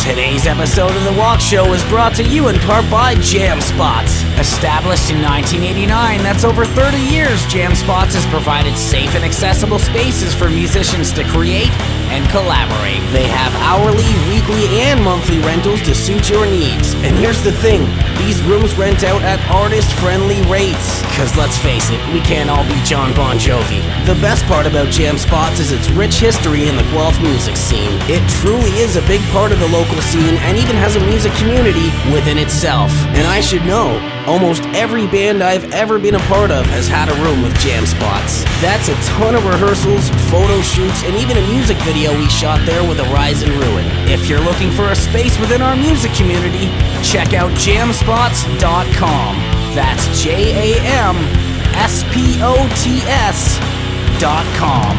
Today's episode of The Walk Show is brought to you in part by Jam Spots. Established in 1989, that's over 30 years, Jam Spots has provided safe and accessible spaces for musicians to create and collaborate. They have hourly, weekly, and monthly rentals to suit your needs. And here's the thing, these rooms rent out at artist-friendly rates. Cause let's face it, we can't all be John Bon Jovi. The best part about Jam Spots is its rich history in the Guelph music scene. It truly is a big part of the local scene and even has a music community within itself. And I should know, almost every band I've ever been a part of has had a room with Jam Spots. That's a ton of rehearsals, photo shoots, and even a music video we shot there with A Rise and Ruin. If you're looking for a space within our music community, check out jamspots.com. That's JAMSPOTS.com.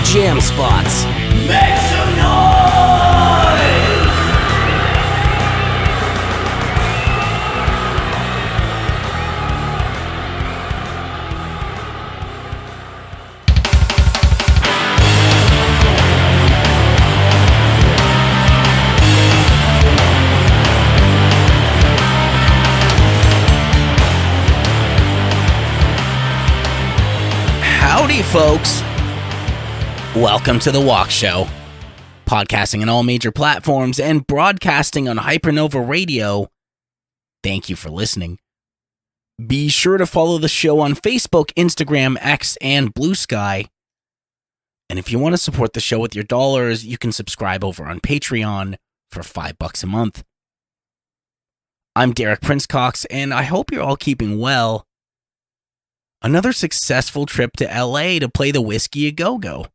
Jam Spots. Make some noise! Howdy, folks. Welcome to The Walk Show, podcasting on all major platforms and broadcasting on Hypernova Radio. Thank you for listening. Be sure to follow the show on Facebook, Instagram, X, and Blue Sky. And if you want to support the show with your dollars, you can subscribe over on Patreon for $5 a month. I'm Derek Prince-Cox, and I hope you're all keeping well. Another successful trip to LA to play the Whiskey A Go-Go.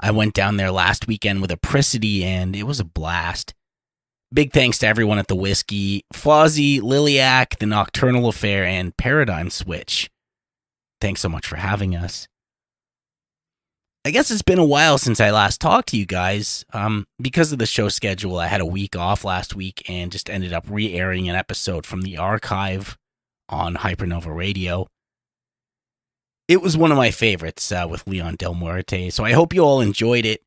I went down there last weekend with Apricity, and it was a blast. Big thanks to everyone at the Whiskey, Fozzy, Liliac, The Nocturnal Affair, and Paradigm Switch. Thanks so much for having us. I guess it's been a while since I last talked to you guys. Because of the show schedule, I had a week off last week and just ended up re-airing an episode from the archive on Hypernova Radio. It was one of my favorites with Leon Del Muerte, so I hope you all enjoyed it.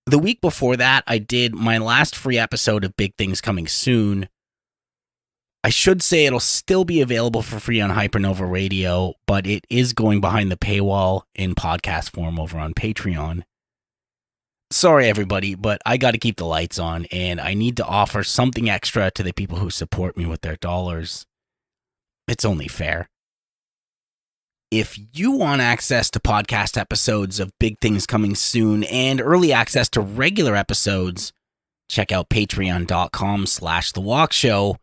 The week before that, I did my last free episode of Big Things Coming Soon. I should say it'll still be available for free on Hypernova Radio, but it is going behind the paywall in podcast form over on Patreon. Sorry, everybody, but I got to keep the lights on, and I need to offer something extra to the people who support me with their dollars. It's only fair. If you want access to podcast episodes of Big Things Coming Soon and early access to regular episodes, check out patreon.com/The Walk Show,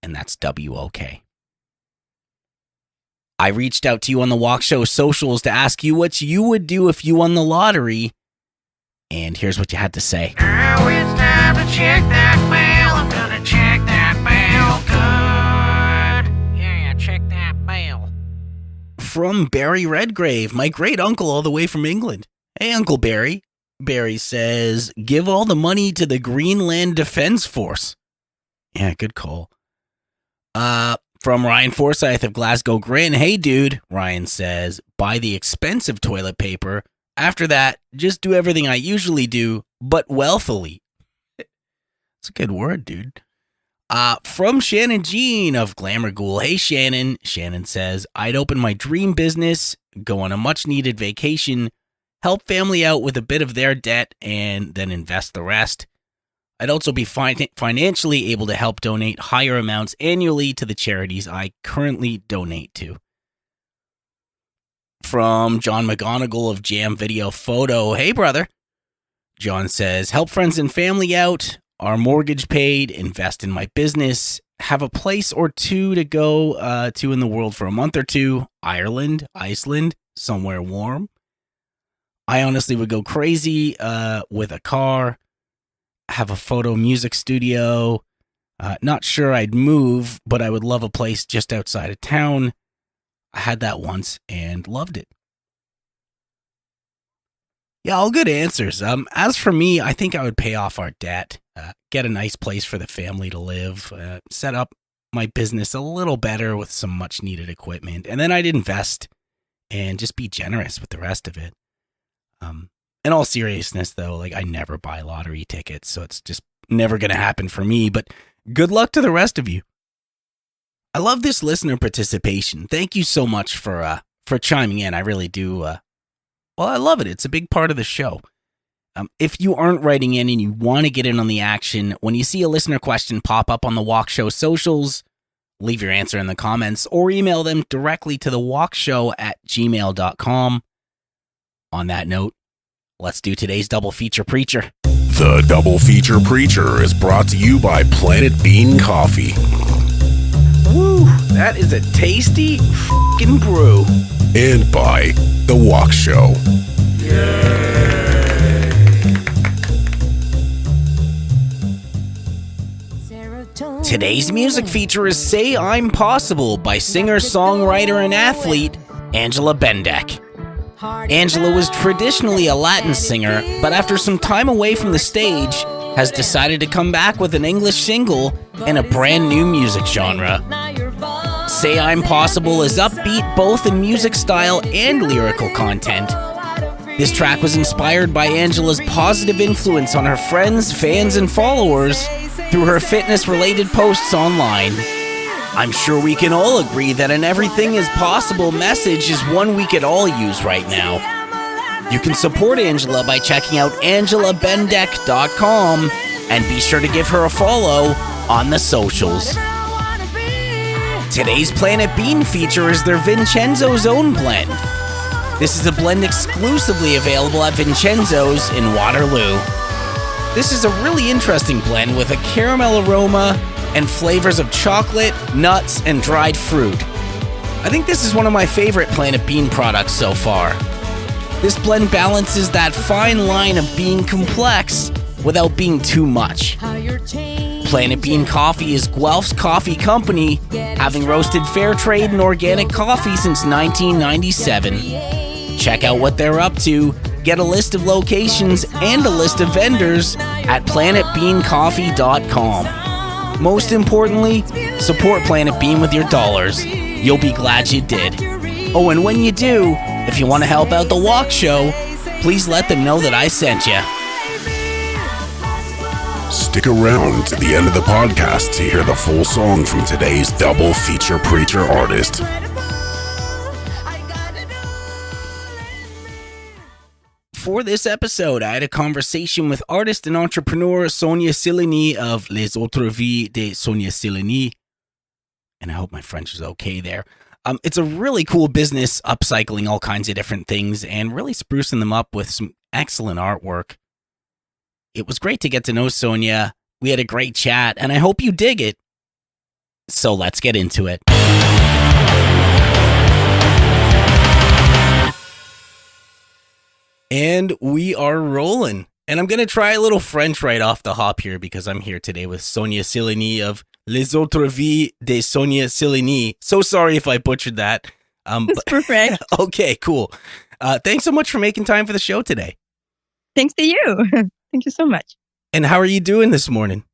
and that's WOK. I reached out to you on The Walk Show socials to ask you what you would do if you won the lottery, and here's what you had to say. Now it's time to check that mail. I'm gonna check that mail good. Yeah, check that mail. From Barry Redgrave, my great uncle all the way from England. Hey, Uncle Barry. Barry says, give all the money to the Greenland Defense Force. Yeah, good call. From Ryan Forsyth of Glasgow Grin. Hey, dude. Ryan says, buy the expensive toilet paper. After that, just do everything I usually do, but wealthily. It's a good word, dude. From Shannon Jean of Glamour Ghoul. Hey, Shannon. Shannon says, I'd open my dream business, go on a much-needed vacation, help family out with a bit of their debt, and then invest the rest. I'd also be financially able to help donate higher amounts annually to the charities I currently donate to. From John McGonigal of Jam Video Photo. Hey, brother. John says, help friends and family out, our mortgage paid, invest in my business, have a place or two to go to in the world for a month or two, Ireland, Iceland, somewhere warm. I honestly would go crazy with a car, have a photo music studio. Not sure I'd move, but I would love a place just outside of town. I had that once and loved it. Yeah, all good answers. As for me, I think I would pay off our debt, get a nice place for the family to live, set up my business a little better with some much needed equipment, and then I'd invest and just be generous with the rest of it. In all seriousness, though, like I never buy lottery tickets, so it's just never going to happen for me, but good luck to the rest of you. I love this listener participation. Thank you so much for chiming in. I really do. I love it. It's a big part of the show. If you aren't writing in and you want to get in on the action, when you see a listener question pop up on the Walk Show socials, leave your answer in the comments or email them directly to thewalkshow@gmail.com. On that note, let's do today's Double Feature Preacher. The Double Feature Preacher is brought to you by Planet Bean Coffee. Woo, that is a tasty f***ing brew. And by The Walk Show. Today's music feature is Say I'm Possible by singer, songwriter, and athlete Angela Bendeck. Angela was traditionally a Latin singer, but after some time away from the stage, has decided to come back with an English single in a brand new music genre. Say I'm Possible is upbeat both in music style and lyrical content. This track was inspired by Angela's positive influence on her friends, fans, and followers through her fitness-related posts online. I'm sure we can all agree that an everything is possible message is one we could all use right now. You can support Angela by checking out angelabendeck.com and be sure to give her a follow on the socials. Today's Planet Bean feature is their Vincenzo's Own blend. This is a blend exclusively available at Vincenzo's in Waterloo. This is a really interesting blend with a caramel aroma and flavors of chocolate, nuts, and dried fruit. I think this is one of my favorite Planet Bean products so far. This blend balances that fine line of being complex without being too much. Planet Bean Coffee is Guelph's coffee company, having roasted fair trade and organic coffee since 1997. Check out what they're up to, get a list of locations and a list of vendors at planetbeancoffee.com. Most importantly, support Planet Bean with your dollars. You'll be glad you did. Oh, and when you do, if you want to help out the Walk Show, please let them know that I sent you. Stick around to the end of the podcast to hear the full song from today's Double Feature Preacher artist. For this episode, I had a conversation with artist and entrepreneur Sonia Sillini of Les autres, vies de Sonia Sillini. And I hope my French is okay there. It's a really cool business, upcycling all kinds of different things and really sprucing them up with some excellent artwork. It was great to get to know Sonia. We had a great chat, and I hope you dig it. So let's get into it. And we are rolling. And I'm going to try a little French right off the hop here because I'm here today with Sonia Sillini of Les autres, vies de Sonia Sillini. So sorry if I butchered that. That's perfect. Okay, cool. Thanks so much for making time for the show today. Thanks to you. Thank you so much. And how are you doing this morning?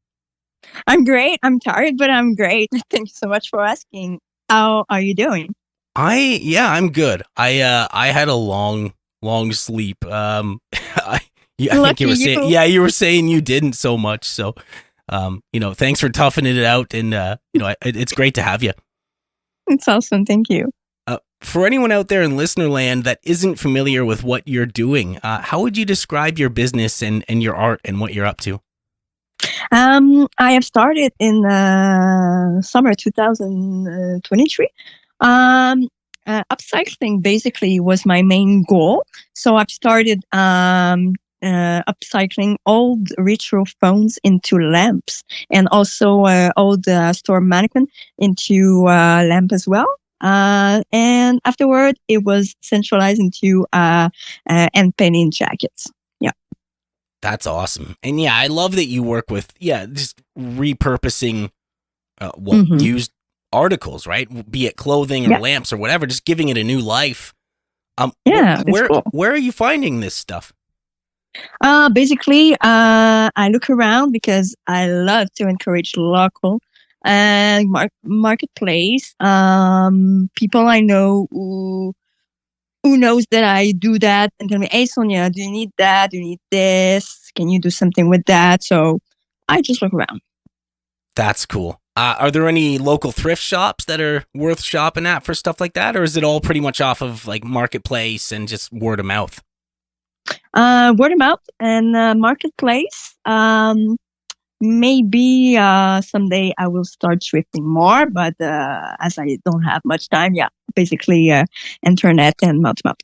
I'm great. I'm tired, but I'm great. Thank you so much for asking. How are you doing? I'm good. I had a long sleep. I think you were saying, you were saying you didn't so much. So, thanks for toughing it out. And, it's great to have you. It's awesome. Thank you. For anyone out there in listener land that isn't familiar with what you're doing, how would you describe your business and your art and what you're up to? I have started in summer 2023. Upcycling basically was my main goal. So I've started upcycling old retro phones into lamps and also old store mannequin into lamp as well. And afterward, it was centralized into end painting jackets. Yeah. That's awesome. And yeah, I love that you work with, just repurposing used articles, right? Be it clothing or lamps or whatever, just giving it a new life. Where are you finding this stuff? Basically, I look around because I love to encourage local marketplace. People I know who knows that I do that and tell me, hey, Sonia, do you need that? Do you need this? Can you do something with that? So I just look around. That's cool. Are there any local thrift shops that are worth shopping at for stuff like that? Or is it all pretty much off of like Marketplace and just word of mouth? Word of mouth and marketplace. Maybe someday I will start thrifting more, but as I don't have much time, yeah, basically internet and mouth to mouth.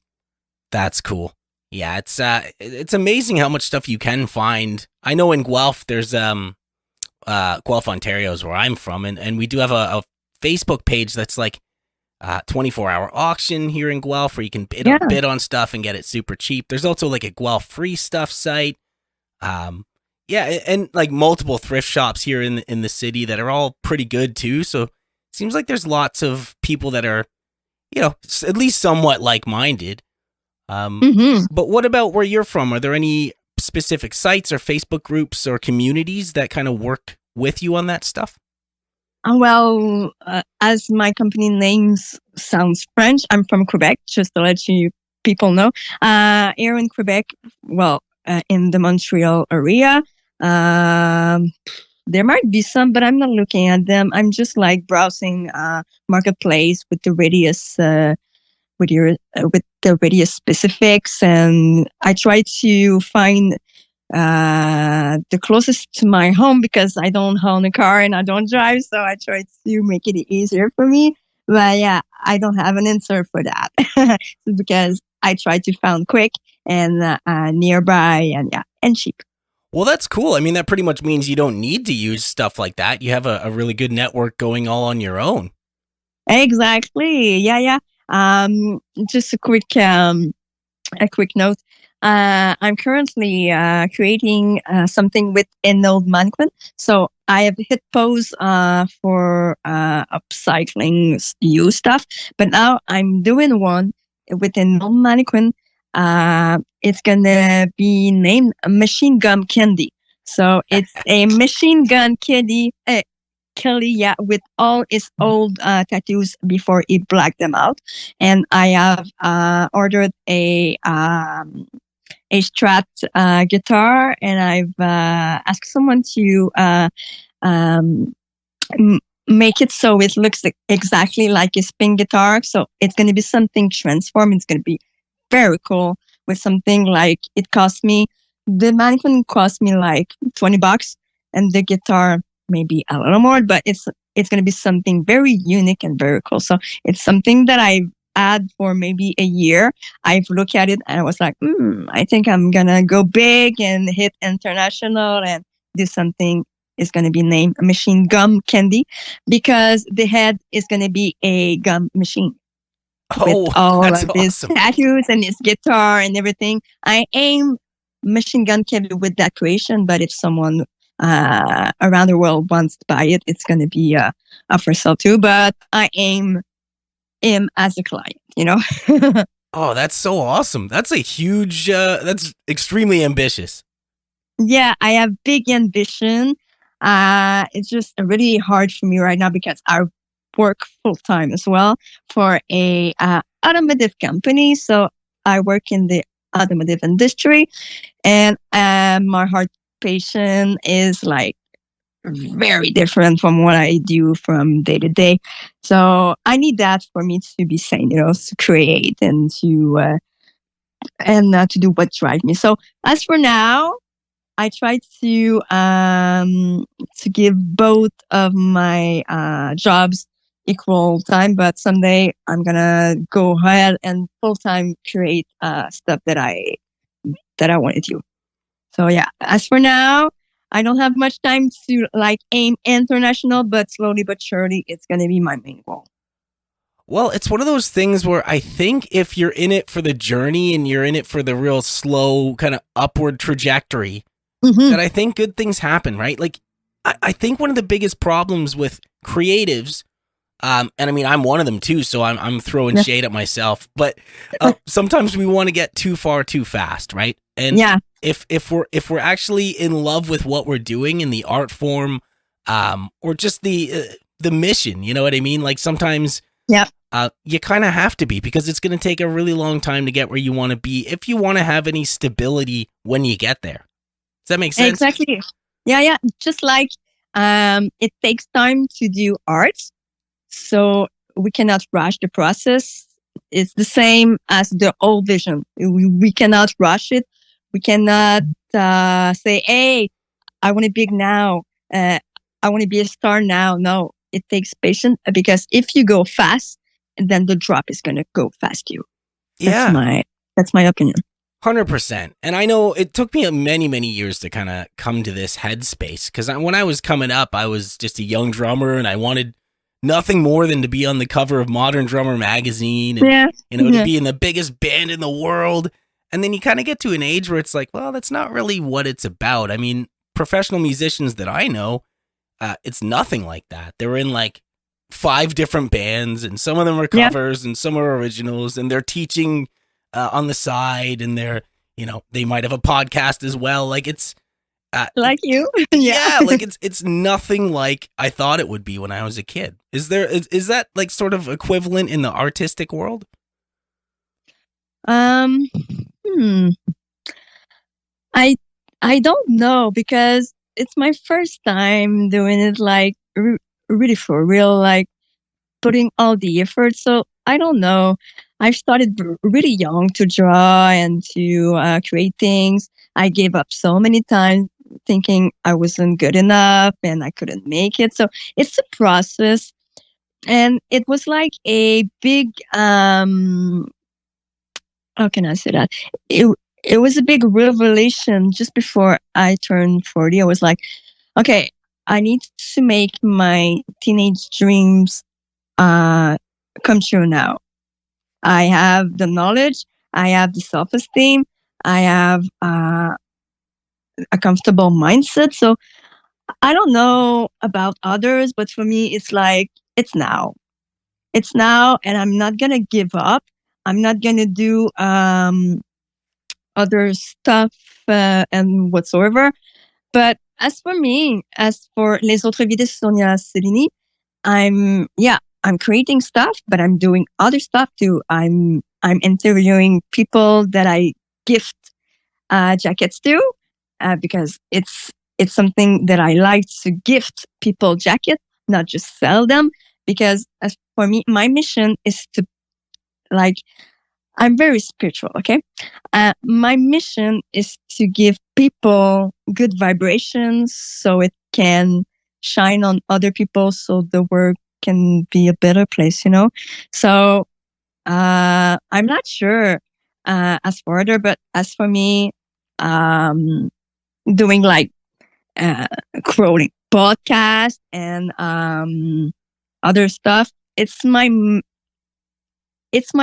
That's cool. Yeah, it's amazing how much stuff you can find. I know in Guelph there's Guelph, Ontario is where I'm from, and we do have a Facebook page that's like 24-hour auction here in Guelph where you can bid on stuff and get it super cheap. There's also like a Guelph free stuff site. And like multiple thrift shops here in the city that are all pretty good too. So it seems like there's lots of people that are, at least somewhat like-minded. But what about where you're from? Are there any specific sites or Facebook groups or communities that kind of work with you on that stuff? Well, as my company name sounds French, I'm from Quebec, just to let you people know. Here in Quebec, in the Montreal area, there might be some, but I'm not looking at them. I'm just like browsing marketplace with the radius with the radius specifics, and I try to find the closest to my home because I don't own a car and I don't drive, so I try to make it easier for me. But yeah, I don't have an answer for that because I try to find quick and nearby and cheap. Well, that's cool. I mean, that pretty much means you don't need to use stuff like that. You have a really good network going all on your own. Exactly. Yeah. Just a quick note. I'm currently creating something with an old mannequin. So I have hit pause for upcycling used stuff, but now I'm doing one with an old mannequin. It's gonna be named Machine Gun Candy. So it's a machine gun Kelly, with all his old tattoos before he blacked them out. And I have ordered a strapped guitar, and I've asked someone to make it so it looks exactly like a spin guitar. So it's going to be something transformed. It's going to be very cool with something like the mannequin cost me like $20, and the guitar maybe a little more, but it's going to be something very unique and very cool. So it's something that I've had for maybe a year. I've looked at it and I was like, I think I'm going to go big and hit international and do something. It's going to be named Machine Gum Candy because the head is going to be a gum machine. With all of his tattoos and his guitar and everything. I aim Machine Gun Candy with that creation, but if someone around the world wants to buy it, it's going to be up for sale too. But I aim him as a client, Oh, that's so awesome. That's a huge, that's extremely ambitious. Yeah, I have big ambition. It's just really hard for me right now because I work full time as well for a automotive company. So I work in the automotive industry, and my heart patient is like very different from what I do from day to day. So I need that for me to be sane, to create and to do what drives me. So as for now, I try to give both of my jobs equal time, but someday I'm gonna go ahead and full time create stuff that I want to do. So yeah, as for now, I don't have much time to aim international, but slowly but surely, it's gonna be my main goal. Well, it's one of those things where I think if you're in it for the journey and you're in it for the real slow kind of upward trajectory, that I think good things happen, right? Like, I think one of the biggest problems with creatives, and I mean, I'm one of them too, so I'm throwing shade at myself, but sometimes we want to get too far too fast, right? And if we're actually in love with what we're doing in the art form, or just the mission, you know what I mean? Like sometimes you kind of have to be, because it's going to take a really long time to get where you want to be if you want to have any stability when you get there. Does that make sense? Exactly. Yeah. Just like it takes time to do art, so we cannot rush the process. It's the same as the old vision. We cannot rush it. We cannot say, "Hey, I want to be big now. I want to be a star now." No, it takes patience because if you go fast, then the drop is gonna go fast too. That's Yeah. my opinion. 100%. And I know it took me many, many years to kind of come to this headspace because when I was coming up, I was just a young drummer and I wanted nothing more than to be on the cover of Modern Drummer magazine and, Yeah. to be in the biggest band in the world. And then you kind of get to an age where it's like, well, that's not really what it's about. I mean, professional musicians that I know, it's nothing like that. They're in like 5 different bands and some of them are covers and some are originals and they're teaching on the side, and they might have a podcast as well. Like it's like you, yeah, like it's nothing like I thought it would be when I was a kid. Is that like sort of equivalent in the artistic world? I I don't know because it's my first time doing it like really for real, like putting all the effort. So I don't know. I started really young to draw and to create things. I gave up so many times thinking I wasn't good enough and I couldn't make it. So it's a process. And it was like a big, how can I say that? It was a big revelation just before I turned 40. I was like, okay, I need to make my teenage dreams come true now. I have the knowledge, I have the self-esteem, I have a comfortable mindset. So I don't know about others, but for me, it's like, it's now. It's now, and I'm not going to give up. I'm not going to do other stuff and whatsoever. But as for me, as for Les autres, vies, Sonia Sillini, I'm creating stuff, but I'm doing other stuff too. I'm interviewing people that I gift jackets to because it's something that I like to gift people jackets, not just sell them. Because as for me, my mission is to like, I'm very spiritual. Okay, my mission is to give people good vibrations so it can shine on other people, so the world can be a better place. So I'm not sure as for other, but as for me, doing like crawling podcast and other stuff. It's my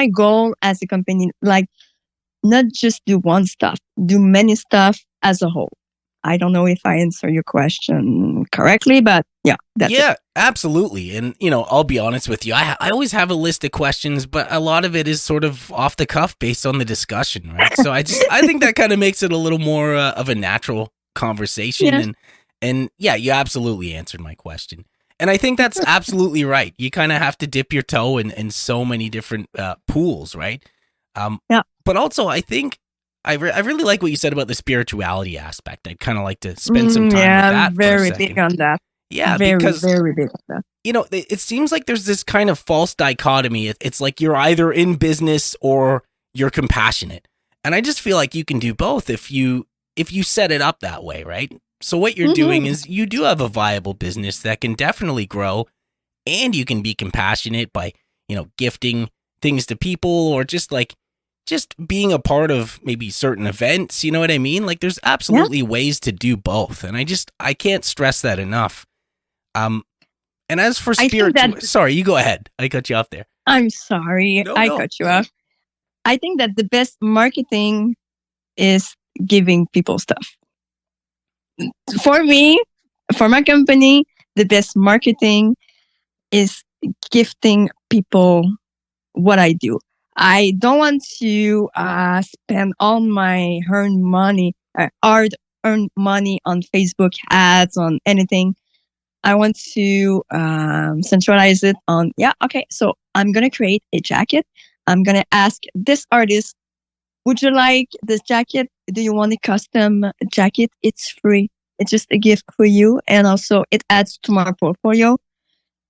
goal as a company, like not just do one stuff, do many stuff as a whole. I don't know if I answer your question correctly, but yeah, that's it. Absolutely. And, I'll be honest with you. I always have a list of questions, but a lot of it is sort of off the cuff based on the discussion, right? So I think that kind of makes it a little more of a natural conversation. Yeah. And yeah, you absolutely answered my question. And I think that's absolutely right. You kind of have to dip your toe in so many different pools, right? Yeah. But also, I think I really like what you said about the spirituality aspect. I'd kind of like to spend some time with that for a very second. big on that. Yeah, very, because very big on that. It seems like there's this kind of false dichotomy. It's like you're either in business or you're compassionate. And I just feel like you can do both if you set it up that way, right? So what you're doing is you do have a viable business that can definitely grow, and you can be compassionate by, gifting things to people or just being a part of maybe certain events. You know what I mean? Like there's absolutely ways to do both. And I can't stress that enough. And as for spiritual, sorry, you go ahead. I cut you off there. I'm sorry. No. Cut you off. I think that the best marketing is giving people stuff. For me, for my company, the best marketing is gifting people what I do. I don't want to spend all my hard-earned money on Facebook ads, on anything. I want to centralize it on, so I'm going to create a jacket. I'm going to ask this artist, would you like this jacket? Do you want a custom jacket? It's free. It's just a gift for you. And also it adds to my portfolio.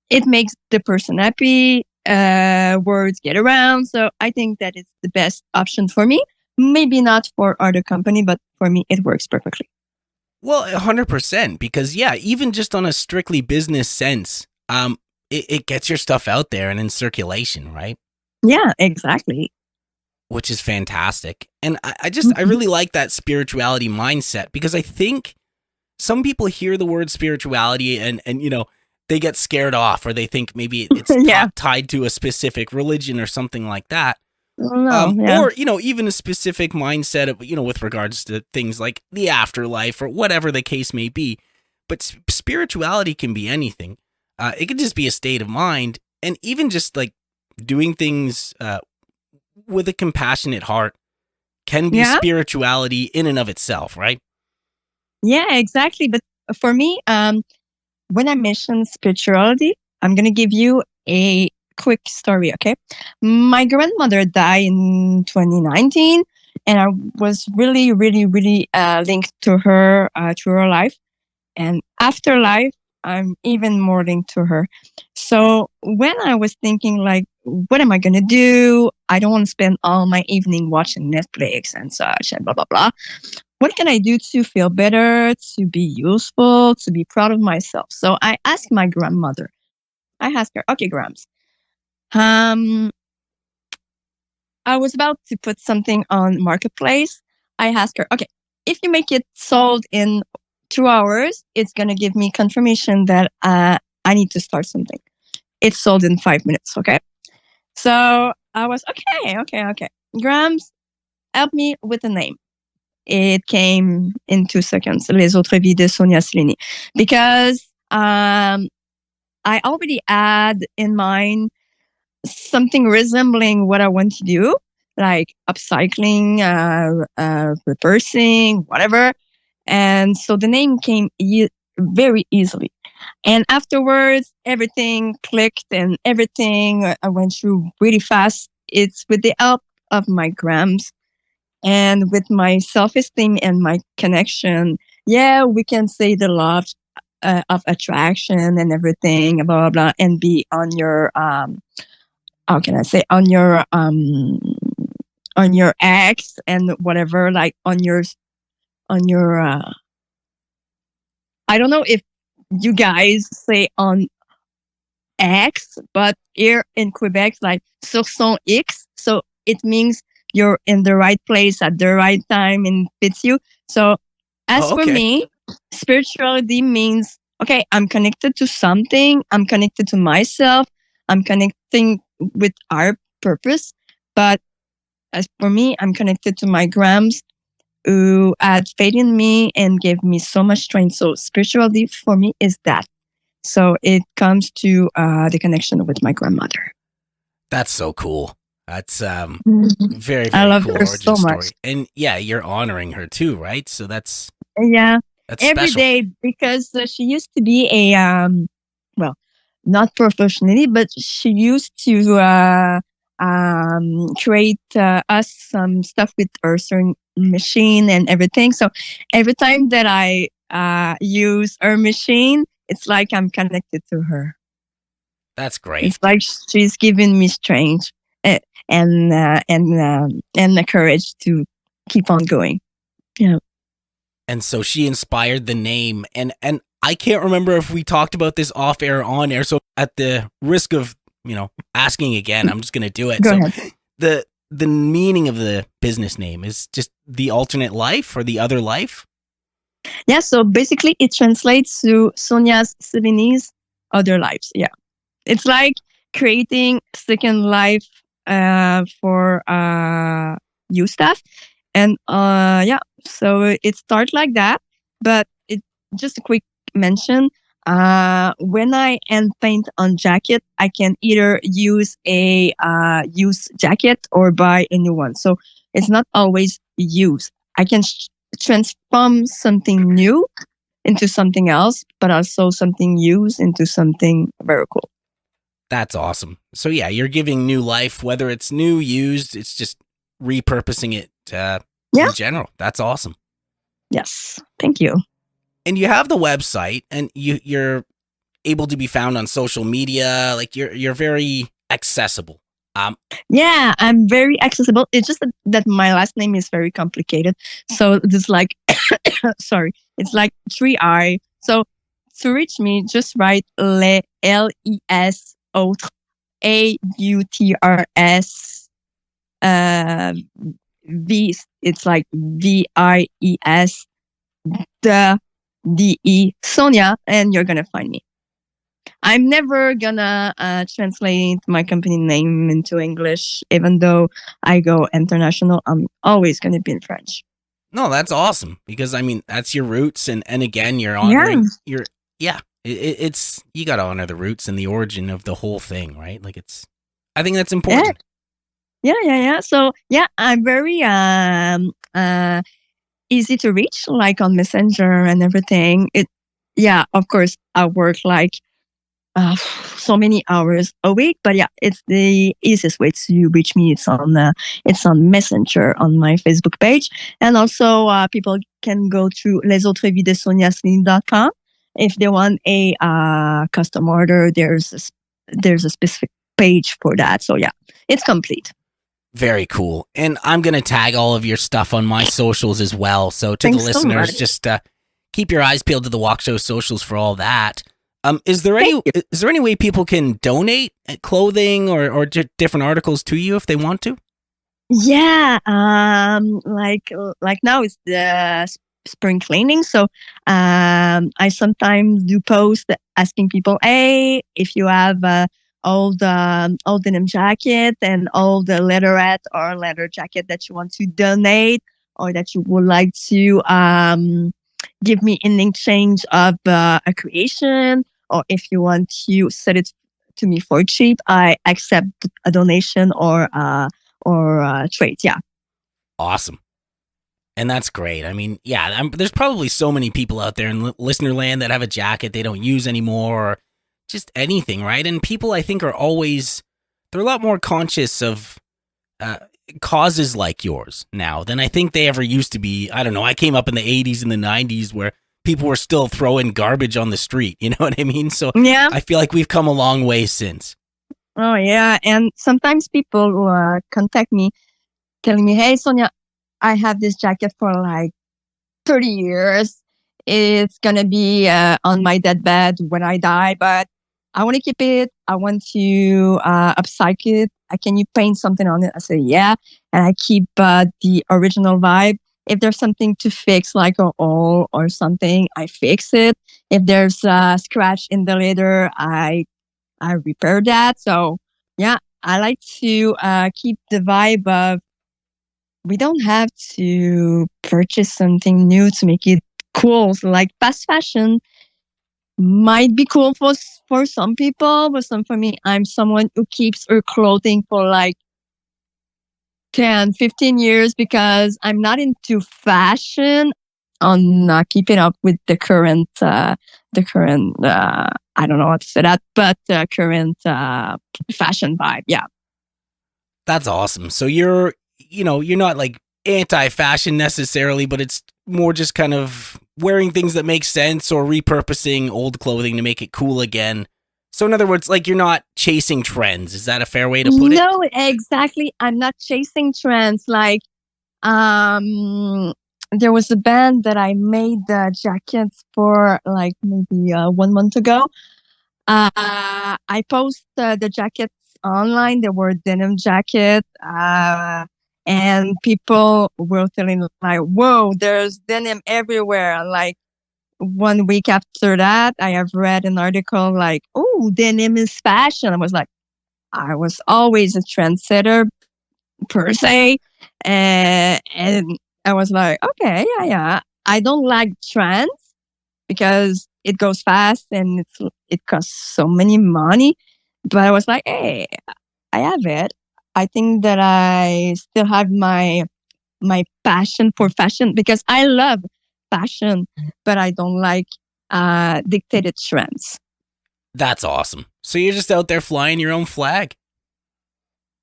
It makes the person happy. Words get around. So I think that it's the best option for me. Maybe not for other company, but for me, it works perfectly. Well, 100%, because yeah, even just on a strictly business sense, it gets your stuff out there and in circulation, right? Yeah, exactly. Which is fantastic. And I really like that spirituality mindset, because I think some people hear the word spirituality and they get scared off, or they think maybe it's tied to a specific religion or something like that. No, Or, even a specific mindset of, with regards to things like the afterlife or whatever the case may be. But spirituality can be anything. It could just be a state of mind, and even just like doing things with a compassionate heart can be spirituality in and of itself, right? Yeah, exactly. But for me, when I mention spirituality, I'm going to give you a quick story, okay? My grandmother died in 2019, and I was really, really, really linked to her through her life. And after life, I'm even more linked to her. So when I was thinking, like, what am I going to do? I don't want to spend all my evening watching Netflix and such and blah, blah, blah. What can I do to feel better, to be useful, to be proud of myself? So I asked my grandmother. I asked her, okay, Grams, I was about to put something on Marketplace. I asked her, okay, if you make it sold in 2 hours, it's going to give me confirmation that I need to start something. It's sold in 5 minutes, okay? So I was, okay. Grams, help me with the name. It came in 2 seconds, Les autres, vies de Sonia Sillini. Because I already had in mind something resembling what I want to do, like upcycling, repurposing, whatever. And so the name came very easily. And afterwards, everything clicked and everything I went through really fast. It's with the help of my Grams and with my self-esteem and my connection. Yeah, we can say the law of attraction and everything, blah, blah, blah, and be on your, how can I say, on your ex and whatever, like on your, I don't know if you guys say on X, but here in Quebec, like sur son X. So it means you're in the right place at the right time and fits you. So as for me, spirituality means, okay, I'm connected to something. I'm connected to myself. I'm connecting with our purpose. But as for me, I'm connected to my Grams who had faith in me and gave me so much strength. So spirituality for me is that. So it comes to the connection with my grandmother. That's so cool. That's very, very I love cool her origin so story. much. And yeah, you're honoring her too, right? So that's every special. day, because she used to be a well, not professionally, but she used to create us some stuff with her sewing machine and everything. So every time that I use her machine, it's like I'm connected to her. That's great. It's like she's giving me strength and the courage to keep on going. Yeah. And so she inspired the name, and I can't remember if we talked about this off air or on air. So at the risk of asking again, I'm just gonna do it. Go ahead. The meaning of the business name is just the alternate life or the other life. Yeah. So basically, it translates to Sonia Sillini's other lives. Yeah. It's like creating second life for you staff. And so it starts like that. But it just a quick mention. When I hand paint on jacket, I can either use a used jacket or buy a new one. So it's not always used. I can transform something new into something else, but also something used into something very cool. That's awesome. So yeah, you're giving new life, whether it's new, used, it's just repurposing it in general. That's awesome. Yes. Thank you. And you have the website, and you're able to be found on social media. Like you're very accessible. Yeah, I'm very accessible. It's just that my last name is very complicated. So it's like, sorry, it's like 3 I. So to reach me, just write les, Les, autres, AUTRS, vies. It's like VIES, the DE, Sonia, and you're gonna find me. I'm never gonna translate my company name into English, even though I go international. I'm always gonna be in French. No, that's awesome, because I mean that's your roots, and again you're honoring it's you got to honor the roots and the origin of the whole thing, right? Like I think that's important. Yeah. So yeah, I'm very easy to reach, like on Messenger and everything. Of course, I work like so many hours a week, but yeah, it's the easiest way to reach me. It's on Messenger on my Facebook page, and also people can go to les autres vies de Sonia Sillini.com if they want a custom order. There's a specific page for that. So yeah, it's complete. Very cool. And I'm going to tag all of your stuff on my socials as well. So to Thanks the so listeners, much. just keep your eyes peeled to the Walk Show socials for all that. Is there any way people can donate clothing or different articles to you if they want to? Yeah, like now it's the spring cleaning, so I sometimes do post asking people, hey, if you have old denim jacket and old leatherette or leather jacket that you want to donate or that you would like to give me in exchange of a creation, or if you want to sell it to me for cheap, I accept a donation or trade. Yeah. Awesome. And that's great. I mean, yeah, there's probably so many people out there in listener land that have a jacket they don't use anymore, or just anything, right? And people, I think, they're a lot more conscious of causes like yours now than I think they ever used to be. I don't know. I came up in the 80s and the 90s where people were still throwing garbage on the street. You know what I mean? So Yeah. I feel like we've come a long way since. Oh, yeah. And sometimes people contact me telling me, hey, Sonia, I have this jacket for like 30 years. It's going to be on my deathbed when I die, but I want to keep it. I want to upcycle it. Can you paint something on it? I say, yeah. And I keep the original vibe. If there's something to fix, like a hole or something, I fix it. If there's a scratch in the leather, I repair that. So yeah, I like to keep the vibe of, we don't have to purchase something new to make it cool. So like fast fashion might be cool for some people, but for me, I'm someone who keeps her clothing for like 10, 15 years because I'm not into fashion. On keeping up with the current, I don't know how to say that, but current fashion vibe. Yeah. That's awesome. So you're not like anti-fashion necessarily, but it's more just kind of wearing things that make sense or repurposing old clothing to make it cool again. So in other words, like you're not chasing trends. Is that a fair way to put it? No, exactly. I'm not chasing trends. Like, there was a band that I made the jackets for like maybe 1 month ago. I posted the jackets online. They were denim jacket. And people were telling like, whoa, there's denim everywhere. Like 1 week after that, I have read an article like, oh, denim is fashion. I was always a trendsetter per se. And I was like, okay, yeah. I don't like trends because it goes fast and it costs so many money. But I was like, hey, I have it. I think that I still have my passion for fashion because I love fashion, but I don't like dictated trends. That's awesome. So you're just out there flying your own flag.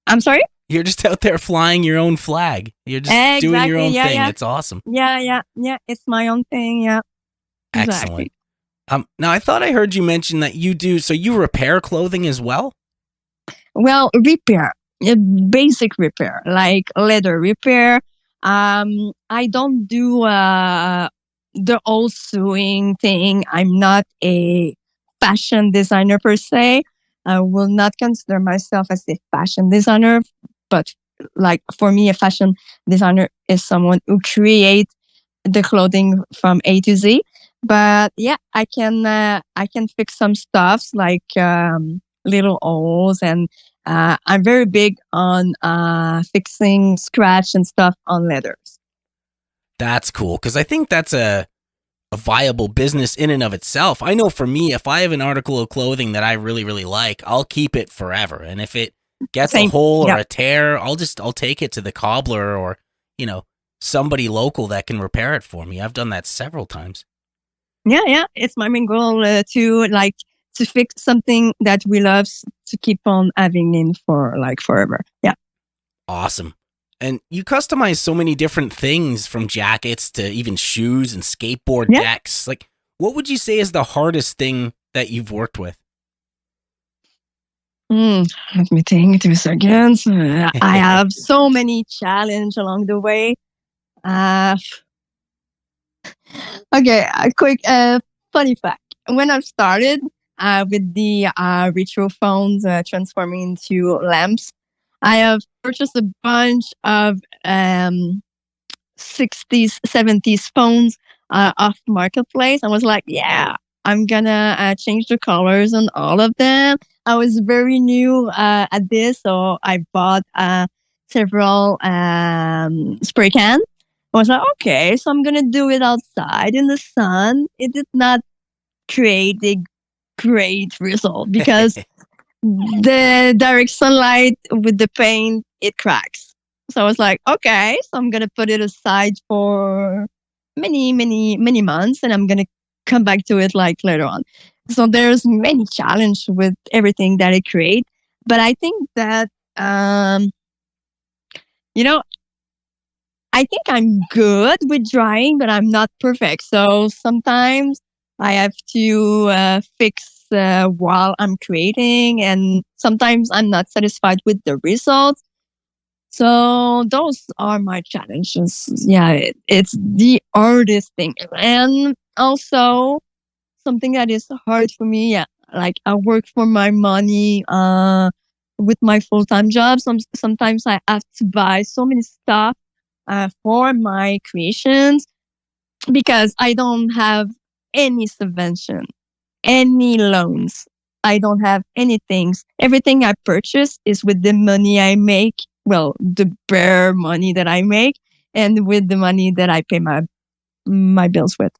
I'm sorry? You're just out there flying your own flag. You're just doing your own thing. Yeah. It's awesome. Yeah. It's my own thing. Yeah. Excellent. Now I thought I heard you mention that you repair clothing as well? Well, repair, basic repair, like leather repair. I don't do the old sewing thing. I'm not a fashion designer per se. I will not consider myself as a fashion designer, but like for me, a fashion designer is someone who creates the clothing from A to Z. But yeah, I can fix some stuffs like little holes, and I'm very big on fixing scratch and stuff on leathers. That's cool, because I think that's a viable business in and of itself. I know for me, if I have an article of clothing that I really, really like, I'll keep it forever. And if it gets a Same. hole or Yeah. a tear, I'll take it to the cobbler or, somebody local that can repair it for me. I've done that several times. Yeah. It's my main goal to fix something that we love to keep on having in for like forever. Yeah. Awesome. And you customize so many different things, from jackets to even shoes and skateboard Yeah. decks. Like, what would you say is the hardest thing that you've worked with? Let me think 2 seconds. I have so many challenges along the way. Okay, a quick funny fact. When I started with the retro phones transforming into lamps, I have purchased a bunch of 60s, 70s phones off Marketplace. I was like, yeah, I'm gonna change the colors on all of them. I was very new at this, so I bought several spray cans. I was like, okay, so I'm gonna do it outside in the sun. It did not create a great result because the direct sunlight with the paint, it cracks. So I was like, okay, so I'm gonna put it aside for many months, and I'm gonna come back to it like later on. So there's many challenge with everything that I create, but I think that you know I think I'm good with drawing, but I'm not perfect. So sometimes I have to fix while I'm creating, and sometimes I'm not satisfied with the results. So those are my challenges. Yeah, it's the hardest thing. And also something that is hard for me. Yeah, like I work for my money with my full-time job. Sometimes I have to buy so many stuff for my creations because I don't have any subvention, any loans. I don't have anything. Everything I purchase is with the money I make. Well, the bare money that I make, and with the money that I pay my bills with.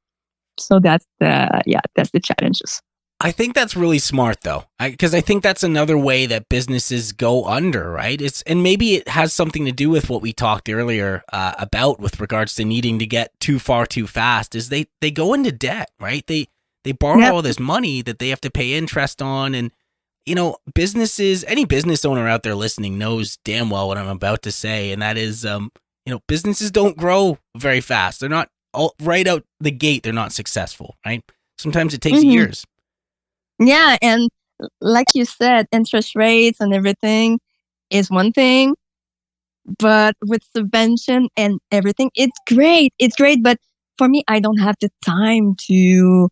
So that's the challenges. I think that's really smart, though, because I think that's another way that businesses go under, right? And maybe it has something to do with what we talked earlier about with regards to needing to get too far too fast. Is they go into debt, right? They borrow all this money that they have to pay interest on, and businesses. Any business owner out there listening knows damn well what I'm about to say, and that is, businesses don't grow very fast. They're not right out the gate. They're not successful, right? Sometimes it takes years. Yeah, and like you said, interest rates and everything is one thing, but with subvention and everything, it's great. It's great, but for me, I don't have the time to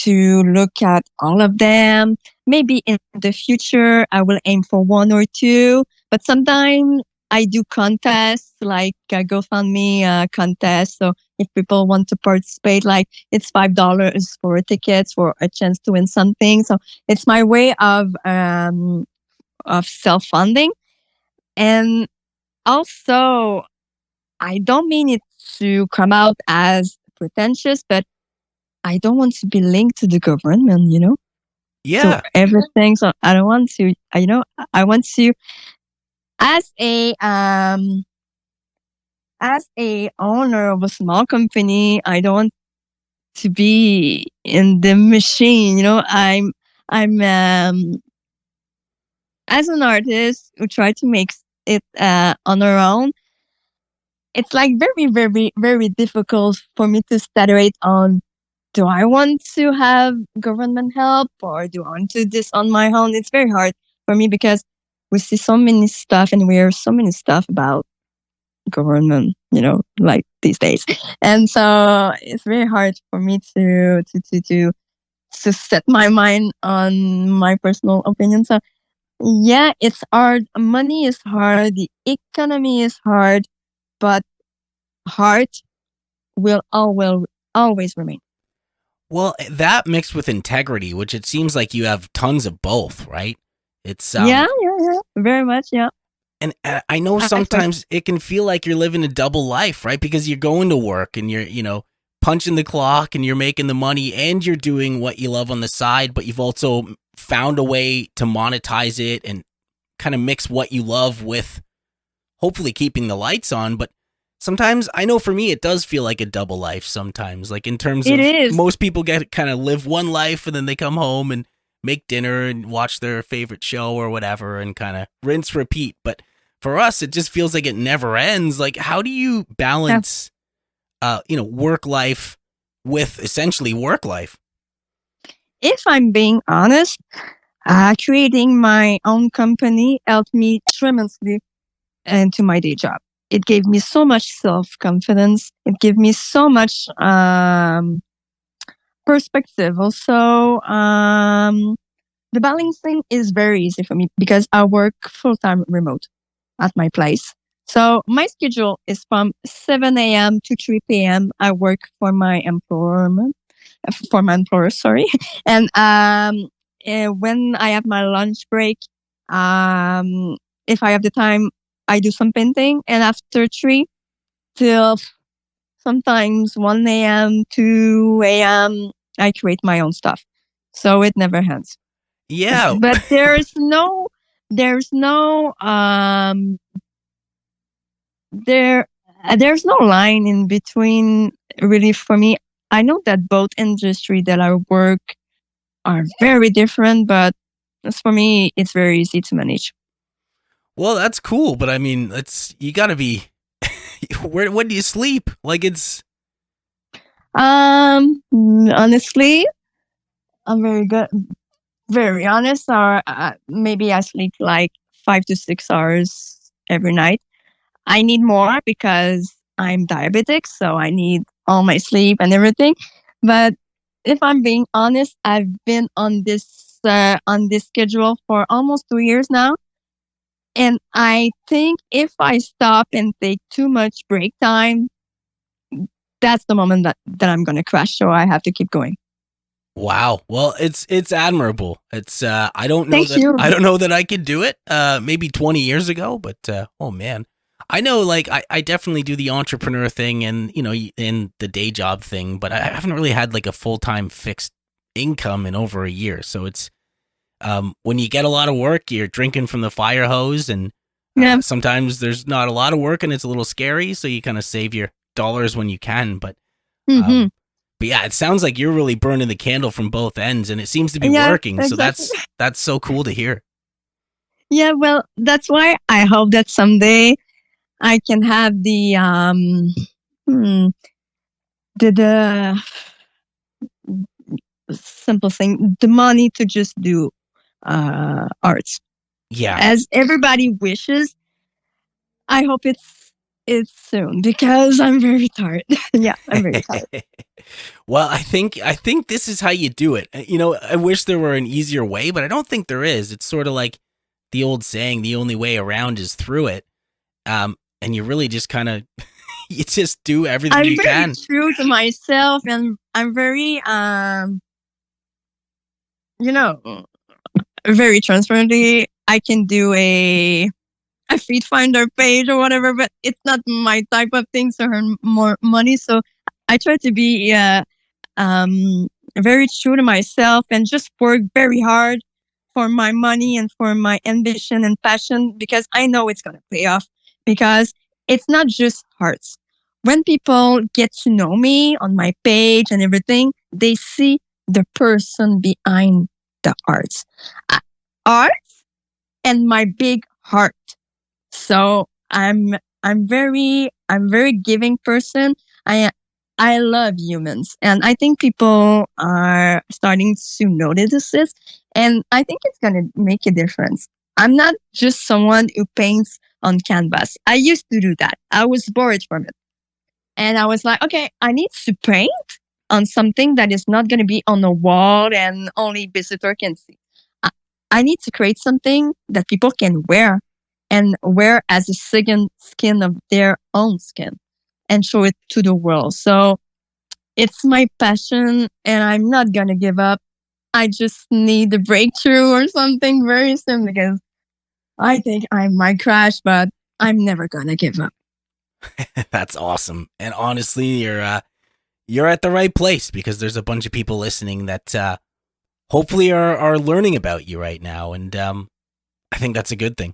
look at all of them. Maybe in the future, I will aim for one or two, but sometimes I do contests like GoFundMe contests. So if people want to participate, like it's $5 for tickets for a chance to win something. So it's my way of self-funding. And also, I don't mean it to come out as pretentious, but I don't want to be linked to the government, Yeah. So everything. So I don't want to, I want to, as a owner of a small company, I don't want to be in the machine. I'm as an artist who try to make it on her own. It's like very, very, very difficult for me to saturate on do I want to have government help or do I want to do this on my own? It's very hard for me because we see so many stuff and we hear so many stuff about government, like these days. And so it's very hard for me to set my mind on my personal opinion. So yeah, it's hard. Money is hard. The economy is hard, but heart will always remain. Well, that mixed with integrity, which it seems like you have tons of both, right? It's Yeah, very much, yeah. And I know sometimes it can feel like you're living a double life, right? Because you're going to work and you're, punching the clock and you're making the money and you're doing what you love on the side, but you've also found a way to monetize it and kind of mix what you love with hopefully keeping the lights on. But sometimes I know for me, it does feel like a double life sometimes, like in terms It of is. most people get kind of live one life and then they come home and make dinner and watch their favorite show or whatever and kind of rinse, repeat. But for us, it just feels like it never ends. Like, how do you balance, work life with essentially work life? If I'm being honest, creating my own company helped me tremendously into my day job. It gave me so much self-confidence. It gave me so much perspective. Also, the balancing is very easy for me because I work full-time remote at my place. So my schedule is from 7 a.m. to 3 p.m. I work for my employer, sorry. And when I have my lunch break, if I have the time, I do some painting. And after 3 till sometimes 1 a.m., 2 a.m., I create my own stuff. So it never ends. Yeah. But there's no there's no line in between really for me. I know that both industry that I work are very different, but as for me, it's very easy to manage. Well, that's cool, but I mean, you got to be. When do you sleep? Like it's. Honestly, I'm very good, very honest. Or maybe I sleep like 5 to 6 hours every night. I need more because I'm diabetic, so I need all my sleep and everything. But if I'm being honest, I've been on this schedule for almost 2 years now. And I think if I stop and take too much break time, that's the moment that I'm going to crash. So I have to keep going. Wow. Well, it's admirable. It's I don't know Thank you. I don't know that I could do it. Maybe 20 years ago, but oh man. I know, like, I definitely do the entrepreneur thing and, in the day job thing, but I haven't really had like a full-time fixed income in over a year. So it's, when you get a lot of work, you're drinking from the fire hose and sometimes there's not a lot of work and it's a little scary. So you kind of save your dollars when you can. But yeah, it sounds like you're really burning the candle from both ends and it seems to be working. Exactly. So that's so cool to hear. Yeah, well, that's why I hope that someday I can have the simple thing, the money to just do arts. Yeah. As everybody wishes, I hope it's soon because I'm very tired. Yeah, I'm very tired. Well, I think this is how you do it. I wish there were an easier way, but I don't think there is. It's sort of like the old saying, the only way around is through it. And you really just kind of, you just do everything you can. I'm very true to myself and I'm very, very transparently. I can do a feed finder page or whatever, but it's not my type of thing to earn more money. So I try to be very true to myself and just work very hard for my money and for my ambition and passion because I know it's going to pay off because it's not just arts. When people get to know me on my page and everything, they see the person behind the arts. Arts and my big heart. So I'm very giving person. I love humans. And I think people are starting to notice this. And I think it's going to make a difference. I'm not just someone who paints on canvas. I used to do that. I was bored from it. And I was like, okay, I need to paint on something that is not going to be on the wall and only visitor can see. I need to create something that people can wear and wear as a second skin of their own skin and show it to the world. So it's my passion and I'm not going to give up. I just need a breakthrough or something very soon because I think I might crash, but I'm never going to give up. That's awesome. And honestly, you're at the right place because there's a bunch of people listening that hopefully are learning about you right now. And I think that's a good thing.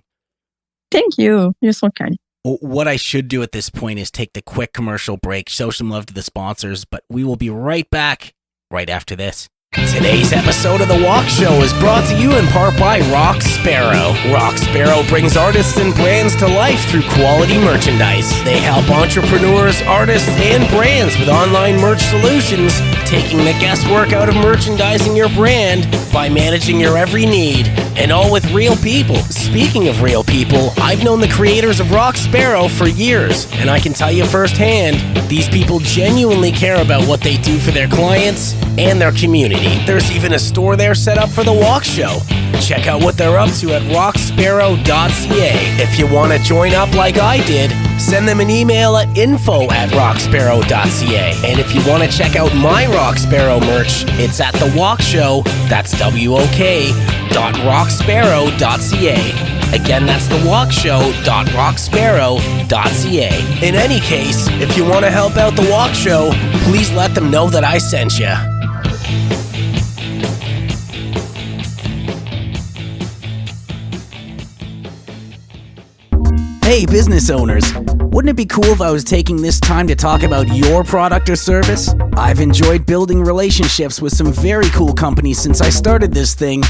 Thank you. You're so kind. What I should do at this point is take the quick commercial break, show some love to the sponsors, but we will be right back right after this. Today's episode of The Walk Show is brought to you in part by Rock Sparrow. Rock Sparrow brings artists and brands to life through quality merchandise. They help entrepreneurs, artists, and brands with online merch solutions, taking the guesswork out of merchandising your brand by managing your every need, and all with real people. Speaking of real people, I've known the creators of Rock Sparrow for years, and I can tell you firsthand, these people genuinely care about what they do for their clients and their community. There's even a store there set up for The Walk Show. Check out what they're up to at rocksparrow.ca. If you want to join up like I did, send them an email at info@rocksparrow.ca. And if you want to check out my Rock Sparrow merch, it's at The Walk Show. That's WOK.rocksparrow.ca. Again, that's thewalkshow.rocksparrow.ca. In any case, if you want to help out The Walk Show, please let them know that I sent you. Hey, business owners, wouldn't it be cool if I was taking this time to talk about your product or service? I've enjoyed building relationships with some very cool companies since I started this thing,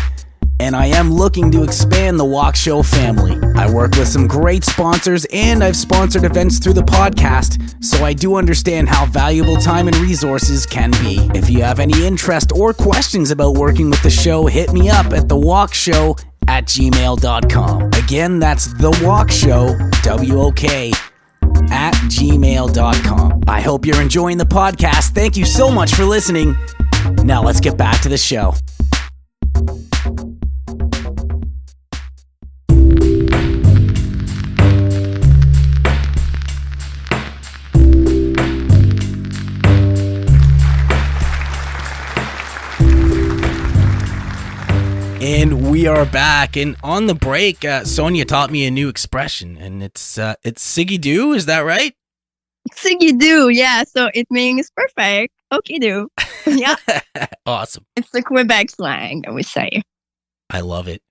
and I am looking to expand the Walk Show family. I work with some great sponsors, and I've sponsored events through the podcast, so I do understand how valuable time and resources can be. If you have any interest or questions about working with the show, hit me up at thewalkshow@gmail.com. Again, that's thewalkshow, WOK, @gmail.com. I hope you're enjoying the podcast. Thank you so much for listening. Now let's get back to the show. And we are back. And on the break, Sonia taught me a new expression, and it's Siggy Do. Is that right? Siggy do, yeah. So it means perfect. Okay, do. Yeah. Awesome. It's the Quebec slang, we say. I love it.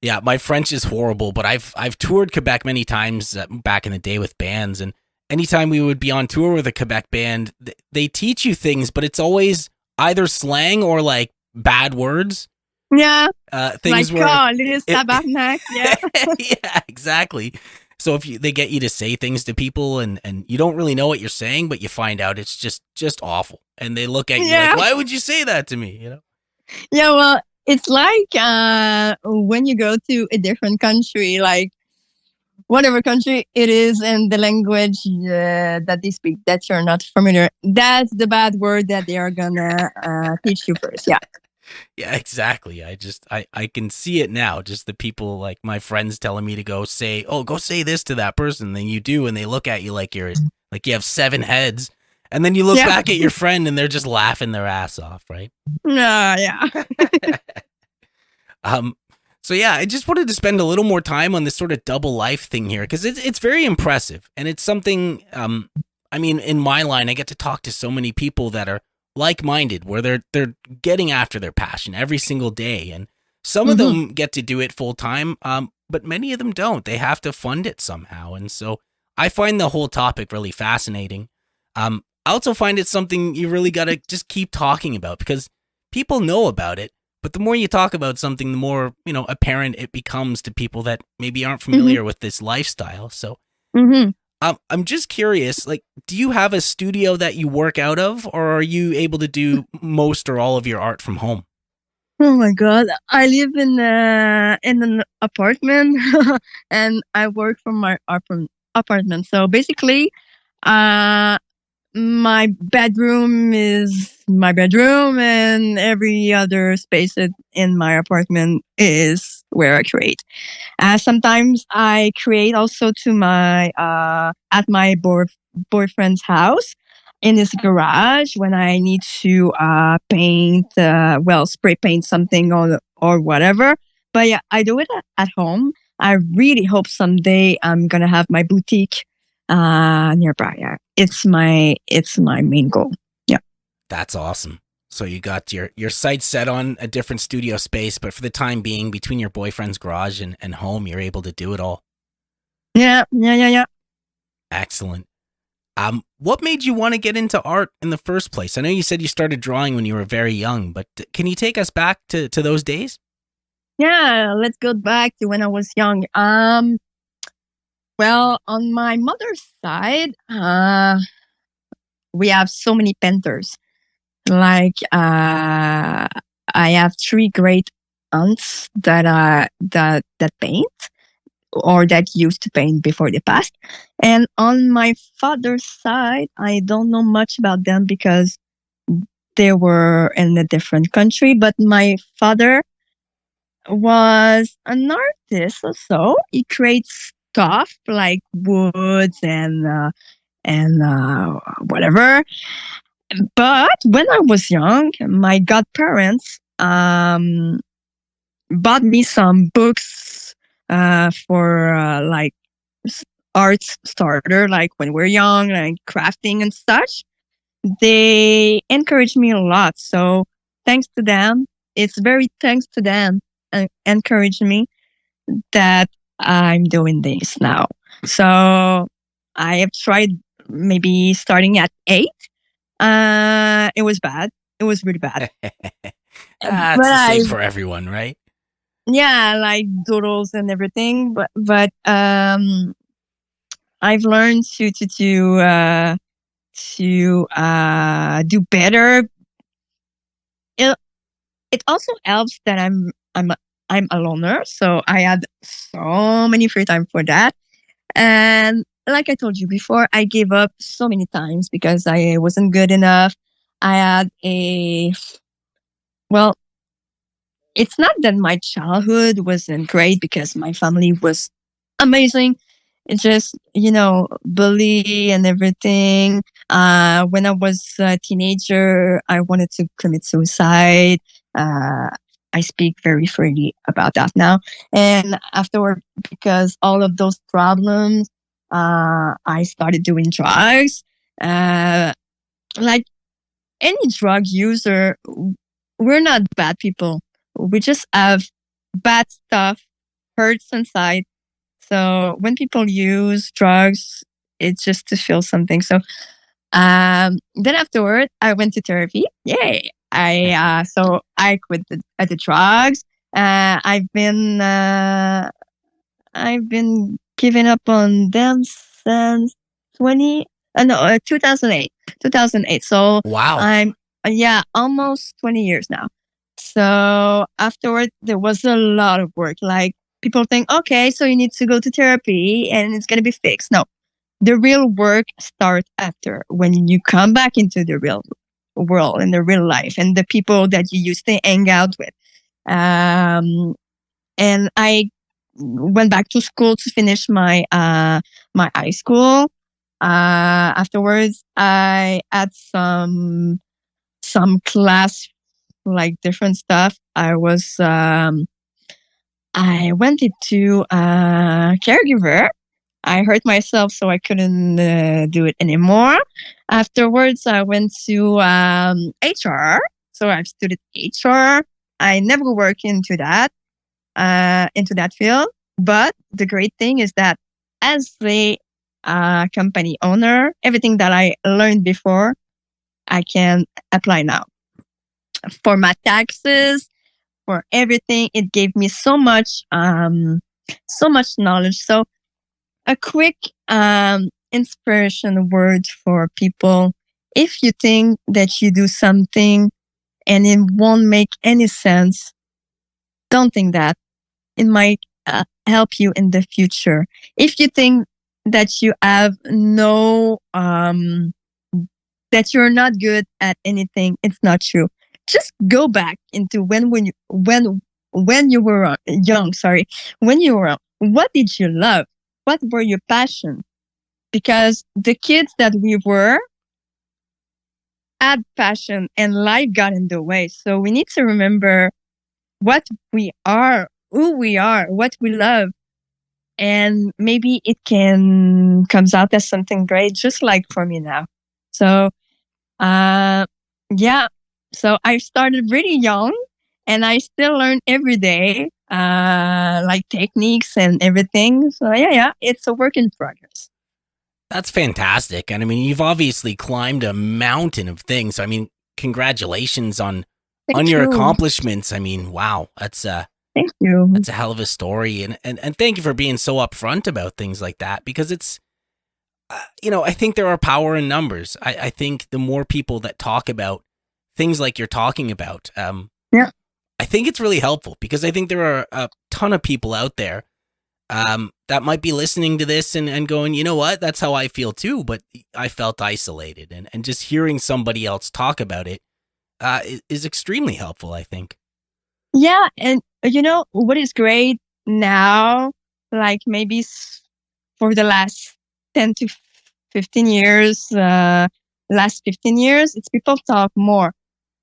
Yeah, my French is horrible, but I've toured Quebec many times back in the day with bands, and anytime we would be on tour with a Quebec band, they teach you things, but it's always either slang or like bad words. Yeah. Things like, oh, little tabarnak. Yeah. Yeah, exactly. So if they get you to say things to people and you don't really know what you're saying, but you find out it's just awful. And they look at you like, why would you say that to me? You know? Yeah, well, it's like when you go to a different country, like whatever country it is and the language that they speak that you're not familiar, that's the bad word that they are gonna teach you first. Yeah. Yeah, exactly. I can see it now. Just the people, like my friends telling me to go say this to that person. Then you do, and they look at you like you have 7 heads. And then you look back at your friend, and they're just laughing their ass off, right? Yeah. So yeah, I just wanted to spend a little more time on this sort of double life thing here because it's very impressive, and it's something. I mean, in my line, I get to talk to so many people that are like-minded, where they're getting after their passion every single day, and some of them get to do it full time, but many of them don't. They have to fund it somehow, and so I find the whole topic really fascinating. I also find it something you really got to just keep talking about because people know about it, but the more you talk about something, the more apparent it becomes to people that maybe aren't familiar with this lifestyle. So I'm just curious, like, do you have a studio that you work out of, or are you able to do most or all of your art from home? Oh my God. I live in an apartment and I work from my apartment. So basically, uh, my bedroom is my bedroom and every other space in my apartment is where I create. Sometimes I create also to my at my boyfriend's house in his garage when I need to paint, spray paint something or whatever. But yeah, I do it at home. I really hope someday I'm gonna have my boutique nearby. Yeah, it's my main goal. Yeah. That's awesome. So you got your sights set on a different studio space, but for the time being, between your boyfriend's garage and home, you're able to do it all. Yeah. Excellent. What made you want to get into art in the first place? I know you said you started drawing when you were very young, but can you take us back to those days? Yeah, let's go back to when I was young. Well, on my mother's side, we have so many painters. Like, I have three great aunts that paint or that used to paint before they passed. And on my father's side, I don't know much about them because they were in a different country. But my father was an artist also. He creates stuff like woods and whatever. But when I was young, my godparents bought me some books for like art starter, like when we're young, like crafting and such. They encouraged me a lot. So thanks to them, it's very thanks to them encouraged me that I'm doing this now. So I have tried maybe starting at 8. It was bad. It was really bad. It's But the same for everyone, right? yeah, like doodles and everything. But I've learned to do better. It also helps that I'm a loner, so I had so many free time for that. And like I told you before, I gave up so many times because I wasn't good enough. I had well, it's not that my childhood wasn't great because my family was amazing. It's just, bully and everything. When I was a teenager, I wanted to commit suicide. Uh, I speak very freely about that now. And afterward, because all of those problems, I started doing drugs. Like any drug user, we're not bad people. We just have bad stuff, hurts inside. So when people use drugs, it's just to feel something. So then afterward, I went to therapy. Yay! I quit the drugs. I've been giving up on them since 2008. 2008. So Wow. I'm yeah, almost 20 years now. So afterward, there was a lot of work. Like people think, okay, so you need to go to therapy and it's gonna be fixed. No, the real work starts after when you come back into the real world and the real life and the people that you used to hang out with. And I went back to school to finish my high school. Afterwards, I had some class like different stuff. I went into caregiver. I hurt myself, so I couldn't do it anymore. Afterwards, I went to HR. So I've studied HR. I never worked into that field. But the great thing is that as the company owner, everything that I learned before, I can apply now. For my taxes, for everything, it gave me so much knowledge. So a quick inspiration word for people. If you think that you do something and it won't make any sense, don't think that. It might help you in the future. If you think that you have no, that you're not good at anything, it's not true. Just go back into when you were young. Sorry, when you were young, what did you love? What were your passion? Because the kids that we were had passion, and life got in the way. So we need to remember what we are, who we are, what we love, and maybe it can comes out as something great, just like for me now. So, yeah. So I started really young, and I still learn every day, like techniques and everything. So yeah, it's a work in progress. That's fantastic. And I mean, you've obviously climbed a mountain of things. I mean, congratulations on Thank your you. accomplishments. I mean, wow, that's Thank you. a hell of a story. And thank you for being so upfront about things like that, because it's, I think there are power in numbers. I think the more people that talk about things like you're talking about, Yeah. I think it's really helpful, because I think there are a ton of people out there that might be listening to this and going, you know what, that's how I feel too, but I felt isolated. And just hearing somebody else talk about it is extremely helpful, I think. Yeah, and what is great now, like maybe for the last 10 to 15 years, last 15 years, it's people talk more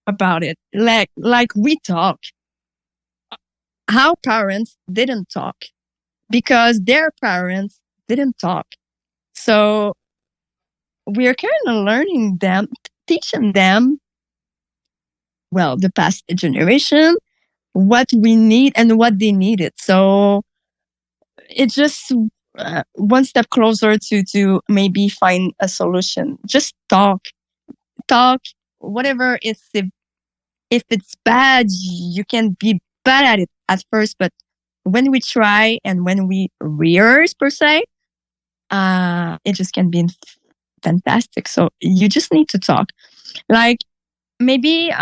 about it. Like we talk. Our parents didn't talk because their parents didn't talk. So we are kind of learning them, teaching them, well, the past generation, what we need and what they needed. So it's just one step closer to maybe find a solution. Just talk, whatever. If it's bad, you can be bad at it at first, but when we try and when we rehearse per se, it just can be fantastic. So you just need to talk. Like maybe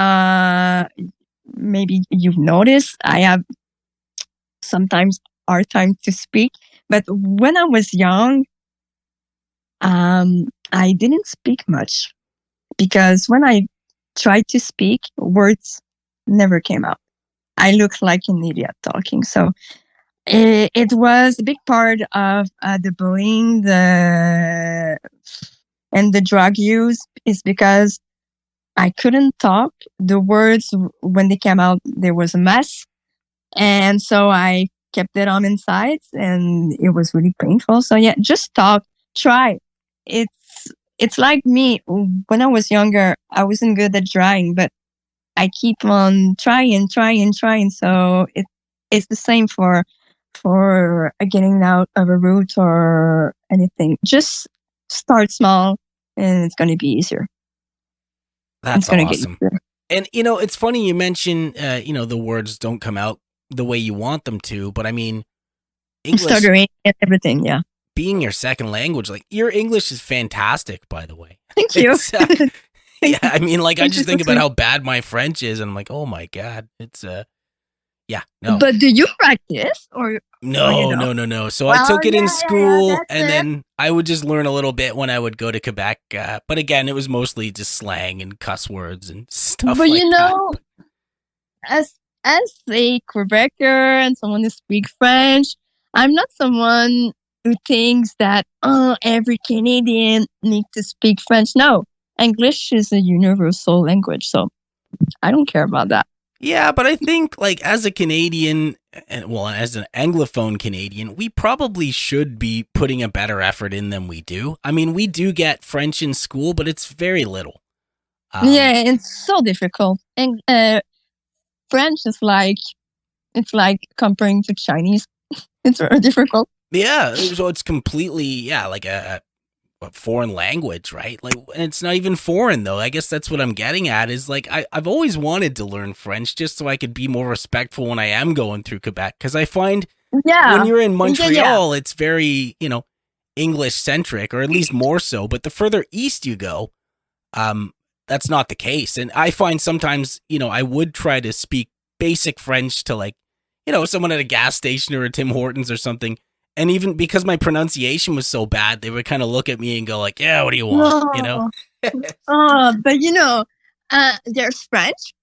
you've noticed I have sometimes hard time to speak, but when I was young, I didn't speak much because when I tried to speak, words never came out. I looked like an idiot talking. So it was a big part of the bullying, and the drug use is because I couldn't talk. The words, when they came out, there was a mess. And so I kept it on inside, and it was really painful. So yeah, just talk, try. It's like me. When I was younger, I wasn't good at drawing, but I keep on trying. So it's the same for getting out of a route or anything. Just start small, and it's going to be easier. That's awesome. And, it's funny you mention, the words don't come out the way you want them to, but I mean, English, stuttering and everything, yeah. Being your second language, like your English is fantastic, by the way. Thank you. Yeah, I mean, like I just think about how bad my French is, and I'm like, oh my God, it's yeah, no. But do you practice or no? So I took it in school, and then I would just learn a little bit when I would go to Quebec. But again, it was mostly just slang and cuss words and stuff. But like that. as a Quebecer and someone who speaks French, I'm not someone who thinks that every Canadian needs to speak French. No, English is a universal language, so I don't care about that. Yeah, but I think, like, as a Canadian, well, as an Anglophone Canadian, we probably should be putting a better effort in than we do. I mean, we do get French in school, but it's very little. Yeah, it's so difficult. And French is it's like comparing to Chinese. It's very difficult. Yeah, so it's completely, like a foreign language, right? Like, and it's not even foreign though. I guess that's what I'm getting at is like I've always wanted to learn French just so I could be more respectful when I am going through Quebec, because I find when you're in Montreal, it's very English centric, or at least more so. But the further east you go, that's not the case. And I find sometimes, I would try to speak basic French to like, someone at a gas station or a Tim Hortons or something. And even because my pronunciation was so bad, they would kind of look at me and go like, yeah, what do you want? But there's French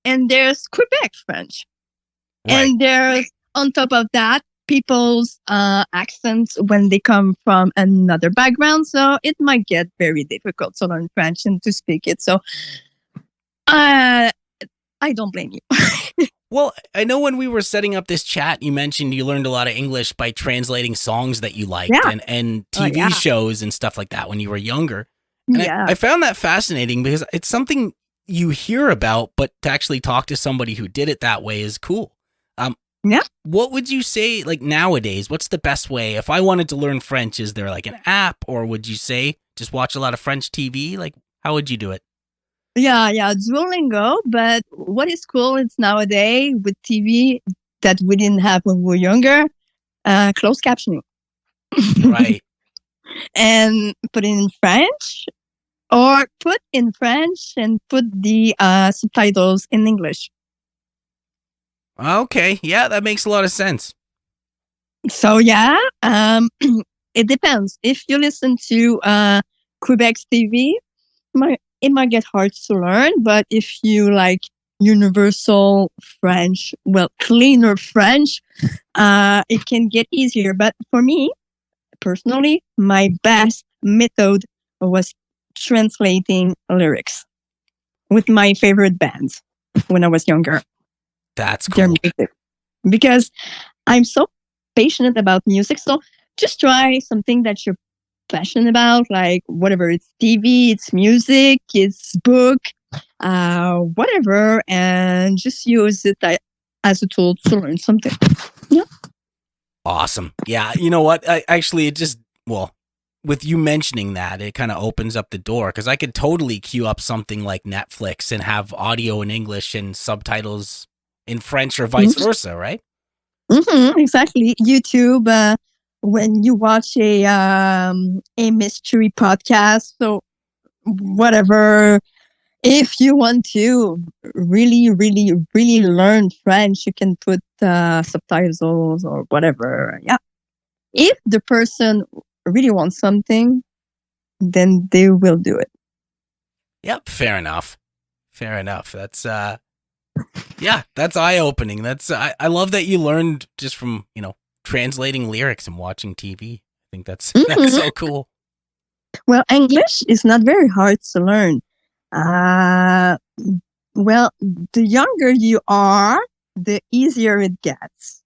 and there's Quebec French. Right. And there's, on top of that, people's accents when they come from another background. So it might get very difficult to learn French and to speak it. So I don't blame you. Well, I know when we were setting up this chat, you mentioned you learned a lot of English by translating songs that you liked and TV shows and stuff like that when you were younger. And I found that fascinating because it's something you hear about, but to actually talk to somebody who did it that way is cool. What would you say, like nowadays, what's the best way? If I wanted to learn French, is there like an app, or would you say just watch a lot of French TV? Like, how would you do it? Yeah, Duolingo. But what is cool is nowadays with TV that we didn't have when we were younger, closed captioning. Right. And put it in French, or put in French and put the subtitles in English. Okay, yeah, that makes a lot of sense. So it depends. If you listen to Quebec's TV, it might get hard to learn. But if you like universal French, cleaner French, it can get easier. But for me, personally, my best method was translating lyrics with my favorite bands when I was younger. That's Their cool. music. Because I'm so passionate about music. So just try something that you're passionate about, like whatever. It's TV, it's music, it's book, whatever, and just use it as a tool to learn something. Yeah. Awesome. Yeah, you know what? With you mentioning that, it kind of opens up the door because I could totally queue up something like Netflix and have audio in English and subtitles in French or vice versa, right? Exactly. YouTube, when you watch a mystery podcast, so whatever. If you want to really, really, really learn French, you can put subtitles or whatever. Yeah. If the person really wants something, then they will do it. Yep. Fair enough. That's that's eye-opening. I love that you learned just from, translating lyrics and watching TV. I think that's so cool. Well, English is not very hard to learn. The younger you are, the easier it gets.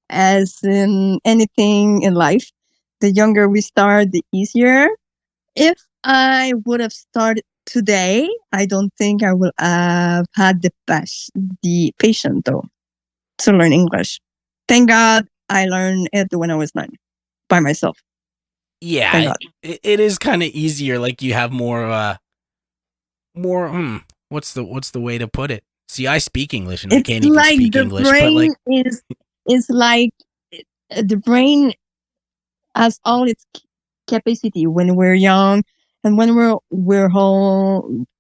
As in anything in life, the younger we start, the easier. If I would have started today, I don't think I would have had the patience though to learn English. Thank God I learned it when I was 9 by myself. Yeah, it is kind of easier. Like you have more. What's the way to put it? See, I speak English and I can't even speak English. But like, is like the brain has all its capacity when we're young, and when we're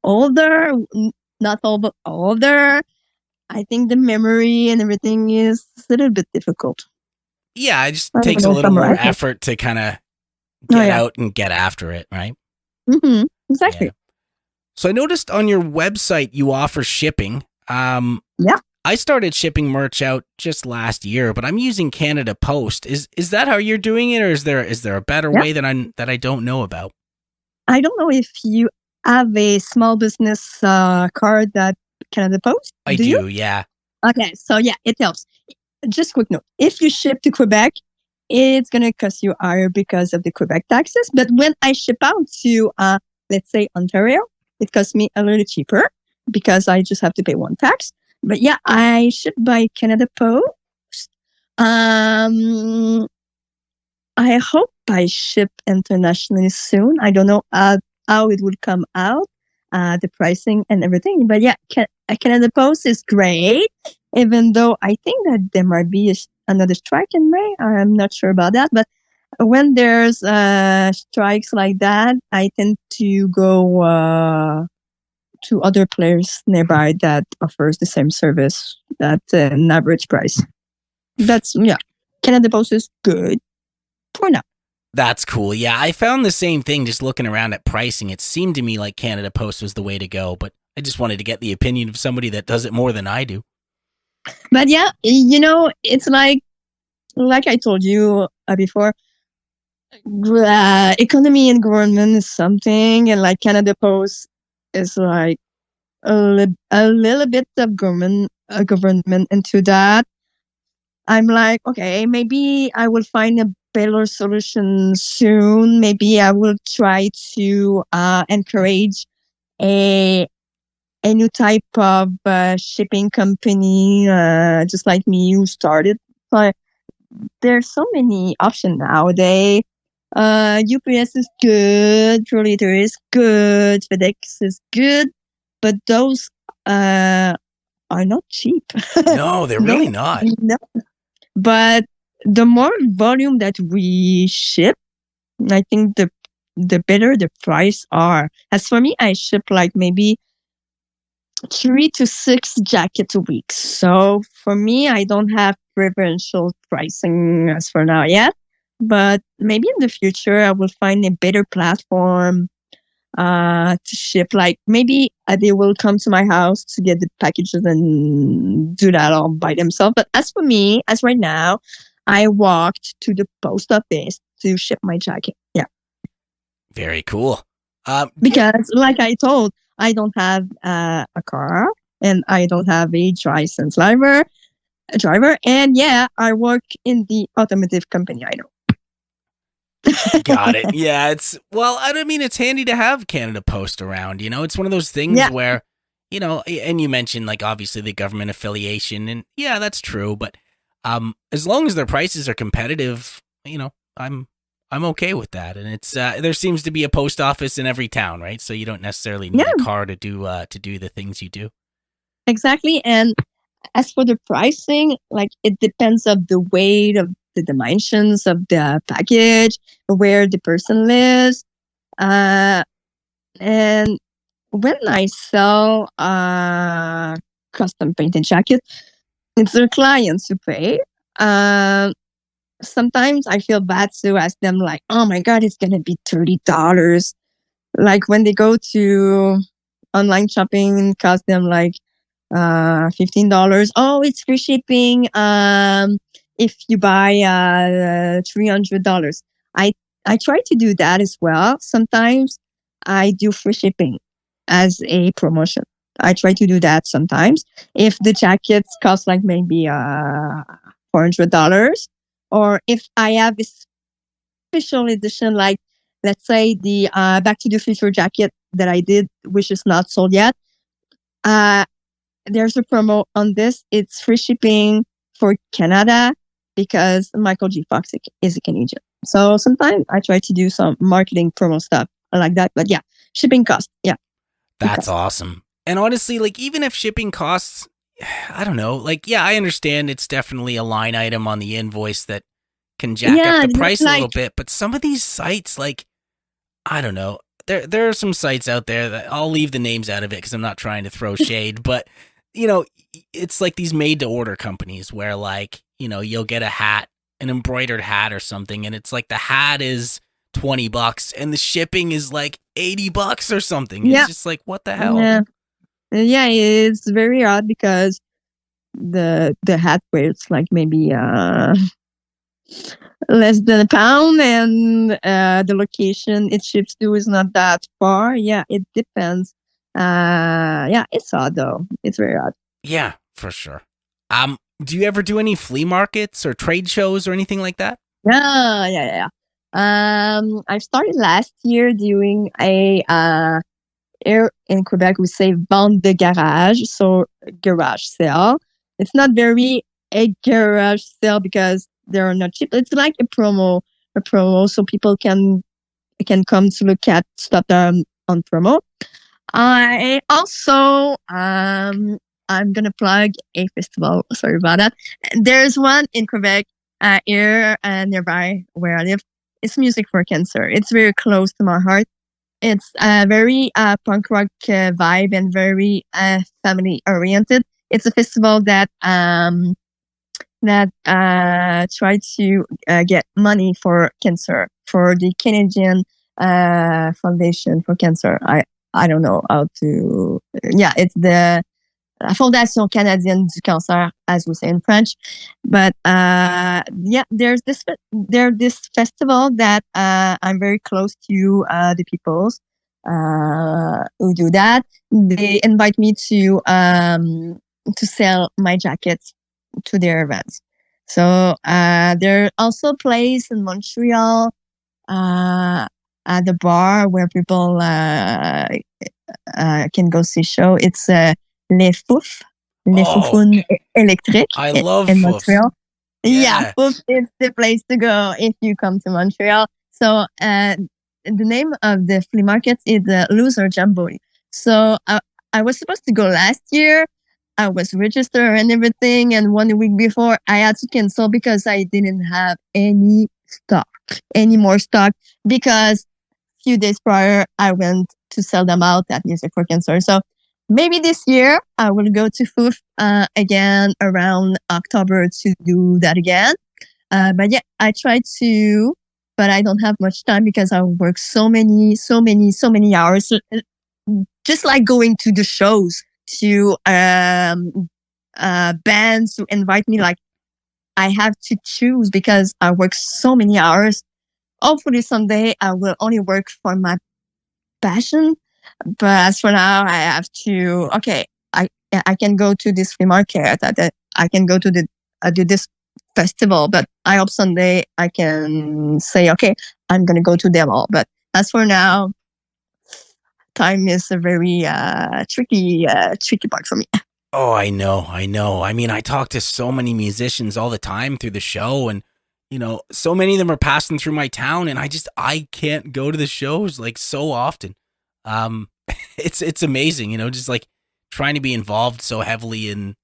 older, not all but older. I think the memory and everything is a little bit difficult. Yeah, it just takes a little more effort to kind of get out and get after it, right? Exactly. Yeah. So I noticed on your website you offer shipping. I started shipping merch out just last year, but I'm using Canada Post. Is that how you're doing it, or is there a better way that I don't know about? I don't know if you have a small business card that Canada Post. I do, yeah. Okay, so it helps. Just quick note: if you ship to Quebec, it's gonna cost you higher because of the Quebec taxes. But when I ship out to, let's say Ontario, it costs me a little cheaper because I just have to pay one tax. But I ship by Canada Post. I hope I ship internationally soon. I don't know how it would come out, the pricing and everything. But Canada Post is great, even though I think that there might be another strike in May. I'm not sure about that. But when there's strikes like that, I tend to go to other players nearby that offers the same service at an average price. That's Canada Post is good for now. That's cool. Yeah, I found the same thing just looking around at pricing. It seemed to me like Canada Post was the way to go, but I just wanted to get the opinion of somebody that does it more than I do. But yeah, it's like I told you before, economy and government is something, and like Canada Post is like a little bit of government into that. I'm like, okay, maybe I will find a better solution soon. Maybe I will try to encourage a new type of shipping company, just like me, who started. But there's so many options nowadays. UPS is good, Prolator is good, FedEx is good, but those are not cheap. No, they're really not. No. But the more volume that we ship, I think the better the price are. As for me, I ship like maybe 3 to 6 jackets a week. So for me, I don't have preferential pricing as for now yet. But maybe in the future, I will find a better platform to ship. Like maybe they will come to my house to get the packages and do that all by themselves. But as for me, as right now, I walked to the post office to ship my jacket. Yeah. Very cool. Because like I told, I don't have a car and I don't have a license driver. And yeah, I work in the automotive company. I know. Got it. Yeah, it's handy to have Canada Post around, it's one of those things where, and you mentioned like obviously the government affiliation, and yeah, that's true, but as long as their prices are competitive, I'm okay with that. And it's there seems to be a post office in every town, right? So you don't necessarily need a car to do the things you do. Exactly. And as for the pricing, like it depends of the weight of the dimensions of the package, where the person lives. And when I sell custom painted jacket, it's their clients who pay. Sometimes I feel bad to ask them like, oh my God, it's going to be $30. Like when they go to online shopping, it costs them like $15. Oh, it's free shipping. If you buy $300, I try to do that as well. Sometimes I do free shipping as a promotion. I try to do that sometimes. If the jackets cost like maybe $400, or if I have a special edition, like let's say the Back to the Future jacket that I did, which is not sold yet. There's a promo on this. It's free shipping for Canada because Michael J. Fox is a Canadian. So sometimes I try to do some marketing promo stuff like that. But yeah, shipping costs. Yeah. That's awesome. And honestly, like even if shipping costs, I don't know, like, yeah, I understand it's definitely a line item on the invoice that can jack up the price a little bit. But some of these sites, like, I don't know, there are some sites out there that I'll leave the names out of it because I'm not trying to throw shade, but it's like these made to order companies where like, you'll get a hat, an embroidered hat or something. And it's like the hat is $20 and the shipping is like $80 or something. It's just like, what the hell? Yeah, it's very odd because the hat weighs like maybe less than a pound, and the location it ships to is not that far. Yeah, it depends. It's odd though. It's very odd. Yeah, for sure. Do you ever do any flea markets or trade shows or anything like that? Yeah. I started last year doing a here in Quebec we say vente de garage, so garage sale. It's not very a garage sale because they're not cheap. It's like a promo, so people can come to look at stuff that are on promo. I also I'm gonna plug a festival. Sorry about that. There's one in Quebec here nearby where I live. it's music for cancer. It's very close to my heart. It's a very punk rock vibe and very family oriented. It's a festival that try to get money for cancer for the Canadian Foundation for Cancer. I don't know how to. Yeah, it's the Fondation Canadienne du Cancer, as we say in French. But yeah, there's this festival that I'm very close to the peoples who do that. They invite me to sell my jackets to their events. So there are also plays in Montreal at the bar where people can go see show. It's Les Fouf, Les Foufounes électriques I love in Fouf. Montreal. Yeah. Fouf is the place to go if you come to Montreal. So the name of the flea market is the Loser Jamboree. So I was supposed to go last year. I was registered and everything, and 1 week before I had to cancel because I didn't have any more stock, because a few days prior I went to sell them out at Music for Cancer. So maybe this year I will go to Fouf again around October to do that again. But yeah, I try to, but I don't have much time because I work so many hours. Just like going to the shows, to bands who invite me, like I have to choose because I work so many hours. Hopefully someday I will only work for my passion. But as for now, I have to, okay, I can go to this flea market, I can go to do this festival, but I hope someday I can say, okay, I'm going to go to them all. But as for now, time is a very tricky part for me. Oh, I know. I mean, I talk to so many musicians all the time through the show, and so many of them are passing through my town, and I can't go to the shows like so often. It's amazing, just like trying to be involved so heavily in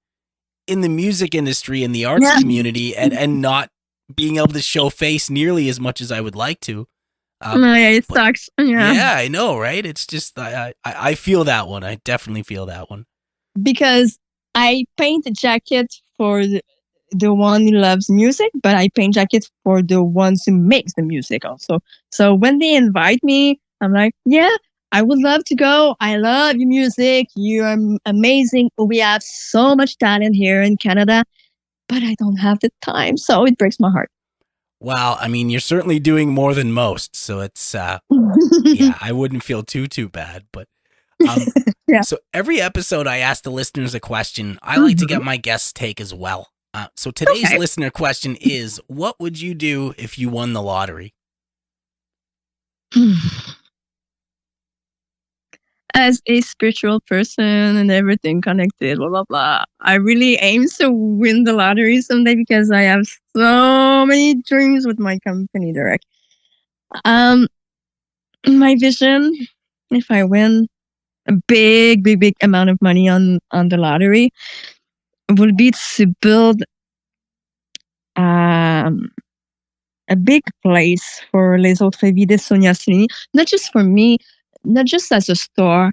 the music industry and the arts community, and not being able to show face nearly as much as I would like to. It sucks. Yeah, I know, right? It's just I feel that one. I definitely feel that one. Because I paint a jacket for the one who loves music, but I paint jackets for the ones who makes the music also. So when they invite me, I'm like, yeah, I would love to go. I love your music. You are amazing. We have so much talent here in Canada, but I don't have the time. So it breaks my heart. Well, I mean, you're certainly doing more than most, so it's yeah, I wouldn't feel too bad, but yeah. So every episode I ask the listeners a question. I like to get my guests' take as well. So today's listener question is, what would you do if you won the lottery? As a spiritual person and everything connected, blah, blah, blah, I really aim to win the lottery someday because I have so many dreams with my company direct. My vision, if I win a big amount of money on the lottery, would be to build a big place for Les Autres, Vies de Sonia Sillini, not just for me, not just as a store,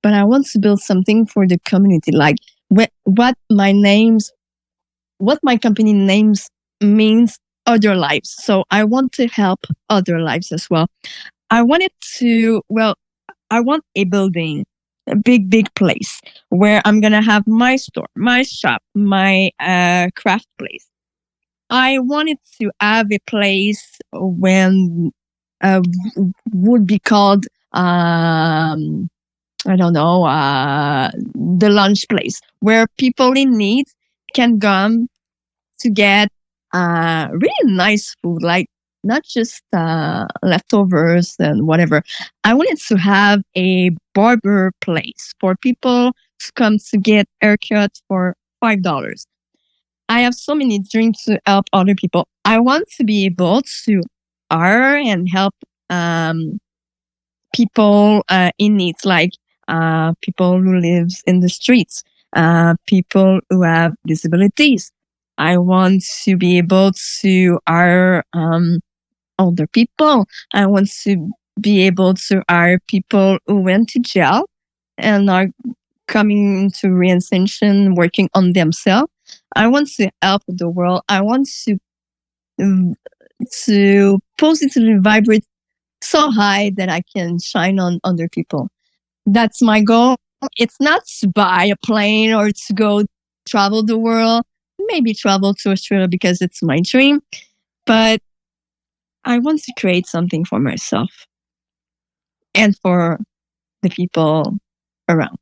but I want to build something for the community. Like what my company names means other lives. So I want to help other lives as well. I want a building, a big place where I'm going to have my store, my shop, my craft place. I wanted to have a place when would be called I don't know, the lunch place where people in need can come to get really nice food, like not just leftovers and whatever. I wanted to have a barber place for people to come to get haircuts for $5. I have so many dreams to help other people. I want to be able to hire and help people in need, like people who live in the streets, people who have disabilities. I want to be able to hire older people. I want to be able to hire people who went to jail and are coming to reinsertion, working on themselves. I want to help the world. I want to positively vibrate so high that I can shine on other people. That's my goal. It's not to buy a plane or to go travel the world, maybe travel to Australia because it's my dream, but I want to create something for myself and for the people around.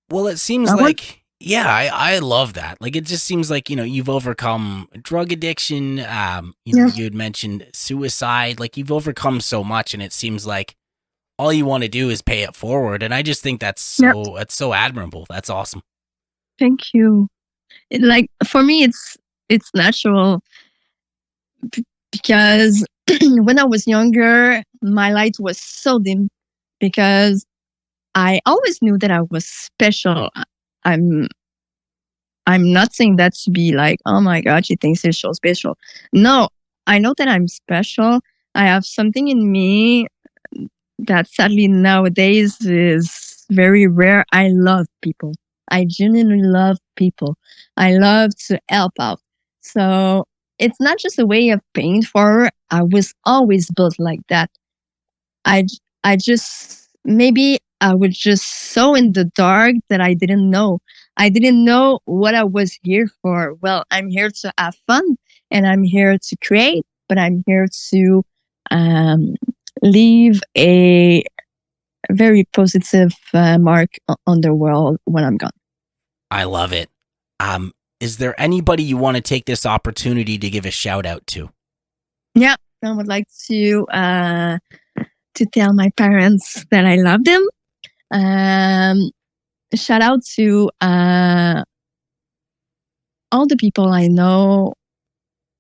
Well, it seems like, yeah, I love that. Like, it just seems like, you've overcome drug addiction. You had mentioned suicide. Like, you've overcome so much, and it seems like all you want to do is pay it forward. And I just think that's so admirable. That's awesome. Thank you. Like, for me, it's natural because when I was younger, my light was so dim because I always knew that I was special. I'm not saying that to be like, oh my God, she thinks she's so special. No, I know that I'm special. I have something in me that sadly nowadays is very rare. I love people. I genuinely love people. I love to help out. So it's not just a way of paying forward. I was always built like that. I just, maybe I was just so in the dark that I didn't know. I didn't know what I was here for. Well, I'm here to have fun and I'm here to create, but I'm here to leave a very positive mark on the world when I'm gone. I love it. Is there anybody you want to take this opportunity to give a shout out to? Yeah, I would like to tell my parents that I love them. Shout out to all the people I know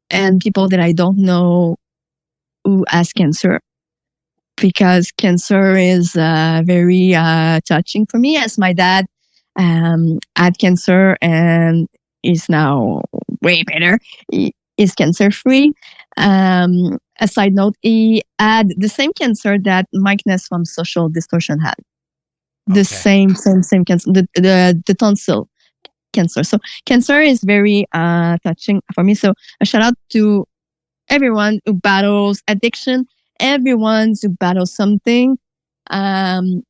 and people that I don't know who has cancer, because cancer is very touching for me, as my dad had cancer and is now way better. He is cancer free. A side note, he had the same cancer that Mike Ness from Social Distortion had. The same cancer, the tonsil cancer. So cancer is very touching for me. So a shout out to everyone who battles addiction, everyone who battles something. There's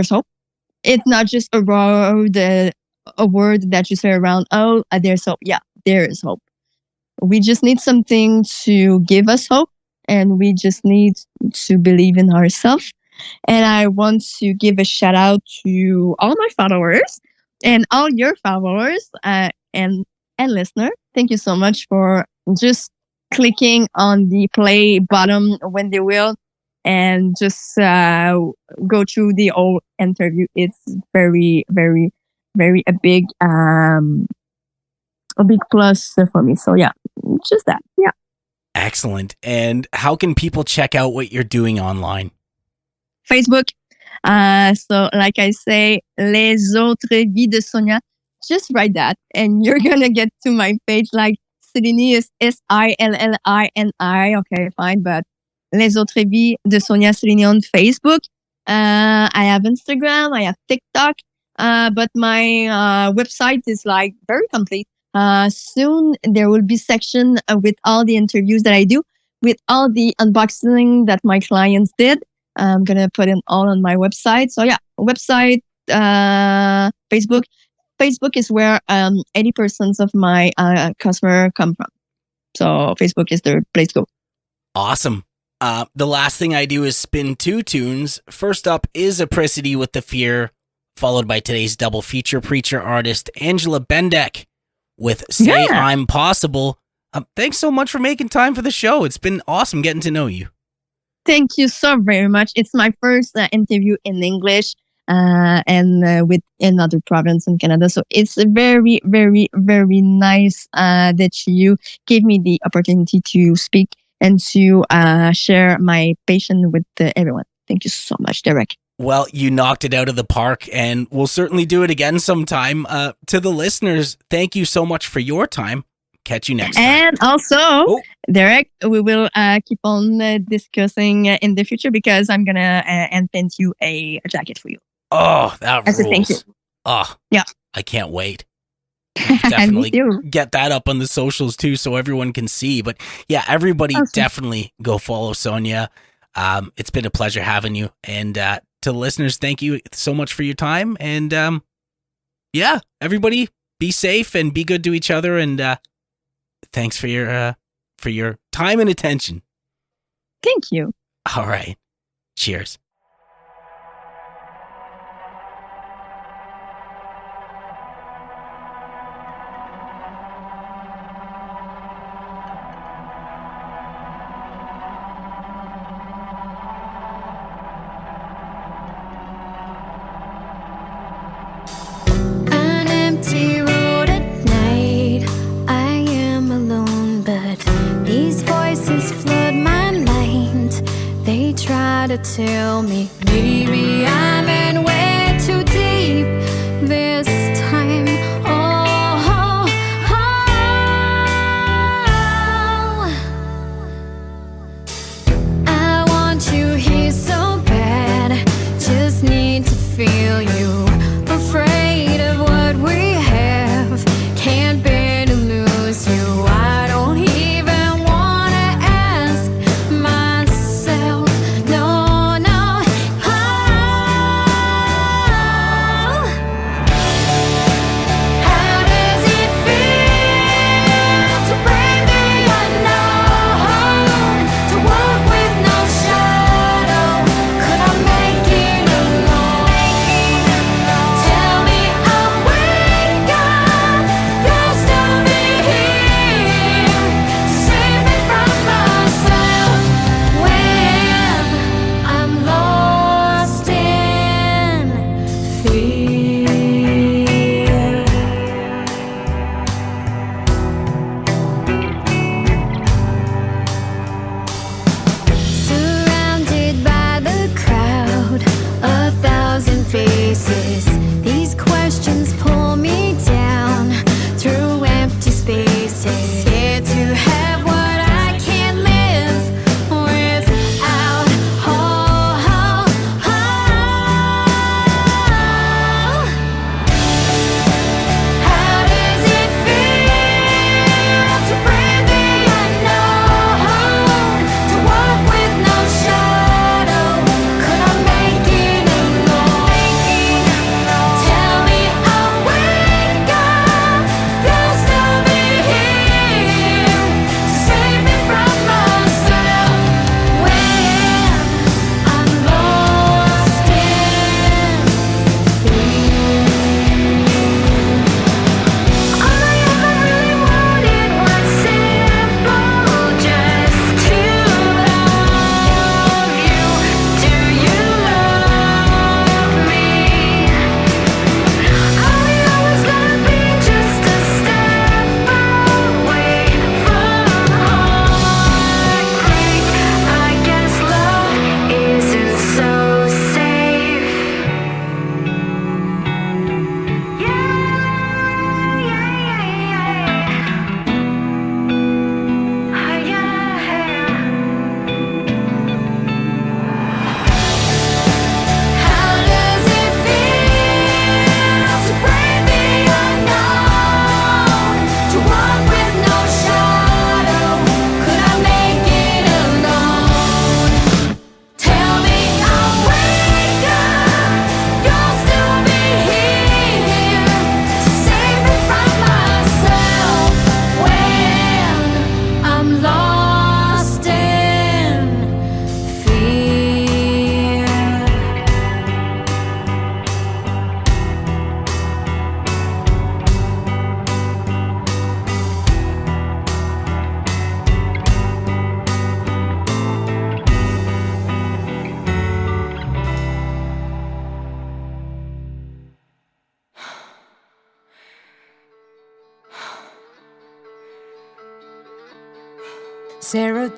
hope. It's not just a word that you say around, oh, there's hope. Yeah, there is hope. We just need something to give us hope, and we just need to believe in ourselves. And I want to give a shout out to all my followers and all your followers and listeners. Thank you so much for just clicking on the play button when they will and just go through the whole interview. It's very, very, very a big plus for me. So yeah, just that. Yeah. Excellent. And how can people check out what you're doing online? Facebook. So like I say, Les Autres, Vies de Sonia. Just write that and you're going to get to my page. Like Sillini is Sillini. Okay, fine. But Les Autres Vies de Sonia Sillini on Facebook. I have Instagram. I have TikTok. But my website is like very complete. Soon there will be section with all the interviews that I do, with all the unboxing that my clients did. I'm going to put it all on my website. So yeah, website, Facebook. Facebook is where 80% of my customer come from. So Facebook is the place to go. Awesome. The last thing I do is spin two tunes. First up is Apricity with The Fear, followed by today's double feature preacher artist, Angela Bendeck, with Say I'm Possible. Thanks so much for making time for the show. It's been awesome getting to know you. Thank you so very much. It's my first interview in English and with another province in Canada. So it's very, very, very nice that you gave me the opportunity to speak and to share my passion with everyone. Thank you so much, Derek. Well, you knocked it out of the park, and we'll certainly do it again sometime. To the listeners, thank you so much for your time. Catch you next time. And also, Oh. Derek, we will keep on discussing in the future because I'm going to hand paint you a jacket for you. Oh, that As a thank rules. you. Oh, Yeah. I can't wait. Me Definitely too. get that up on the socials too so everyone can see. But yeah, everybody Awesome. definitely go follow Sonia. It's been a pleasure having you. And to the listeners, thank you so much for your time. And yeah, everybody be safe and be good to each other. And thanks for your time and attention. Thank you. All right. Cheers. An empty road at night, I am alone, but these voices flood my mind. They try to tell me maybe I'm in way too deep this time. Oh, I want you here so bad, just need to feel you. Afraid of what we have, can't bear to lose you. I don't even wanna ask myself, no, no. How does it feel to break the unknown, to walk with no shadow? Could I make it alone? Tell me I'll wake up, you'll still be here to save me from myself when I'm lost in fear. Surrounded by the crowd, 1,000 faces. These questions pull me down through empty spaces. Scared to have what I can't live without. How does it feel to breathe the unknown, to walk with no shadow? Could I make it alone? Tell me I'll wake up, you'll still be here to save me from myself when I'm lost in all I ever really wanted was simple, just to love you. Do you love me? Are we always gonna be just a step away from heartbreak? I guess love isn't so safe. How does it feel to breathe the unknown, to walk with no shadow? Could I make it alone? Tell me I'll wake up, you'll still be here to save me from myself when I'm lost in fear.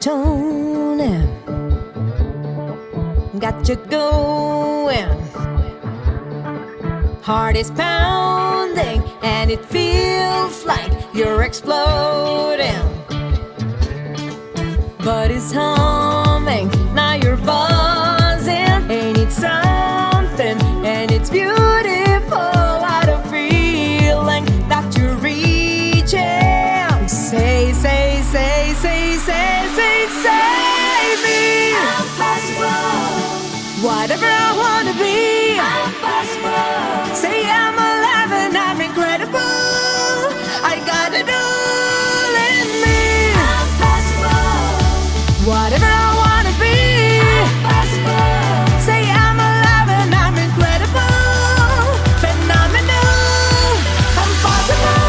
Serotonin got you going. Heart is pounding and it feels like you're exploding, but it's humming. Now you're buzzing, and it's something, and it's beautiful. What a feeling that you're reaching. Say, say, say, say, say, say, say me. I'm possible. Whatever I wanna be, I'm possible. Say I'm alive and I'm incredible. I got it all in me. I'm possible. Whatever I wanna be, I'm possible. Say I'm alive and I'm incredible. Phenomenal. I'm possible.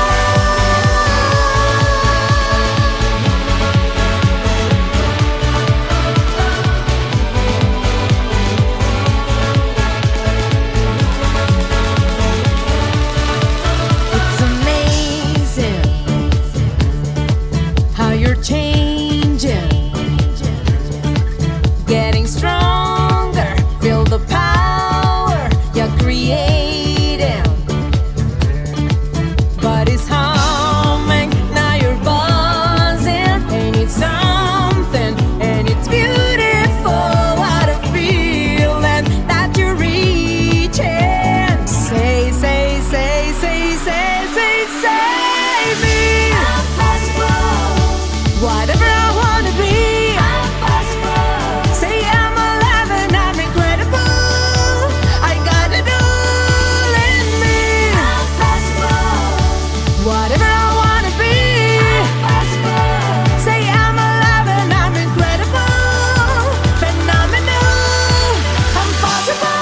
It's amazing how you're changing, getting stronger. Feel the power you're creating. But it's humming, now you're buzzing, and it's something, and it's beautiful. What a feeling that you're reaching. Say, say, say, say, say, say, say me. I'm possible. Whatever I wanna be, I'm possible. Say I'm alive and I'm incredible. I got it all in me. I'm possible. Whatever I wanna be, I'm possible. Say I'm alive and I'm incredible. Phenomenal. I'm possible.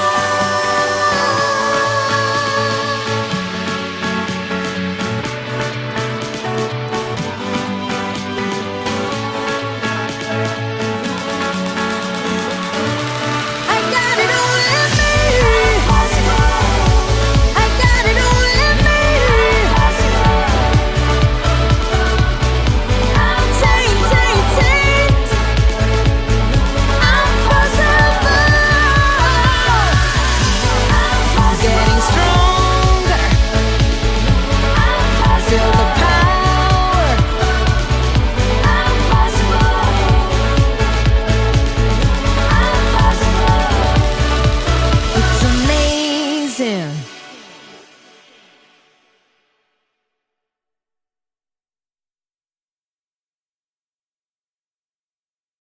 I got it all in me. I got it all in me. Say, say, say. I'm possible. Getting stronger. Feel the power. I'm possible. It's amazing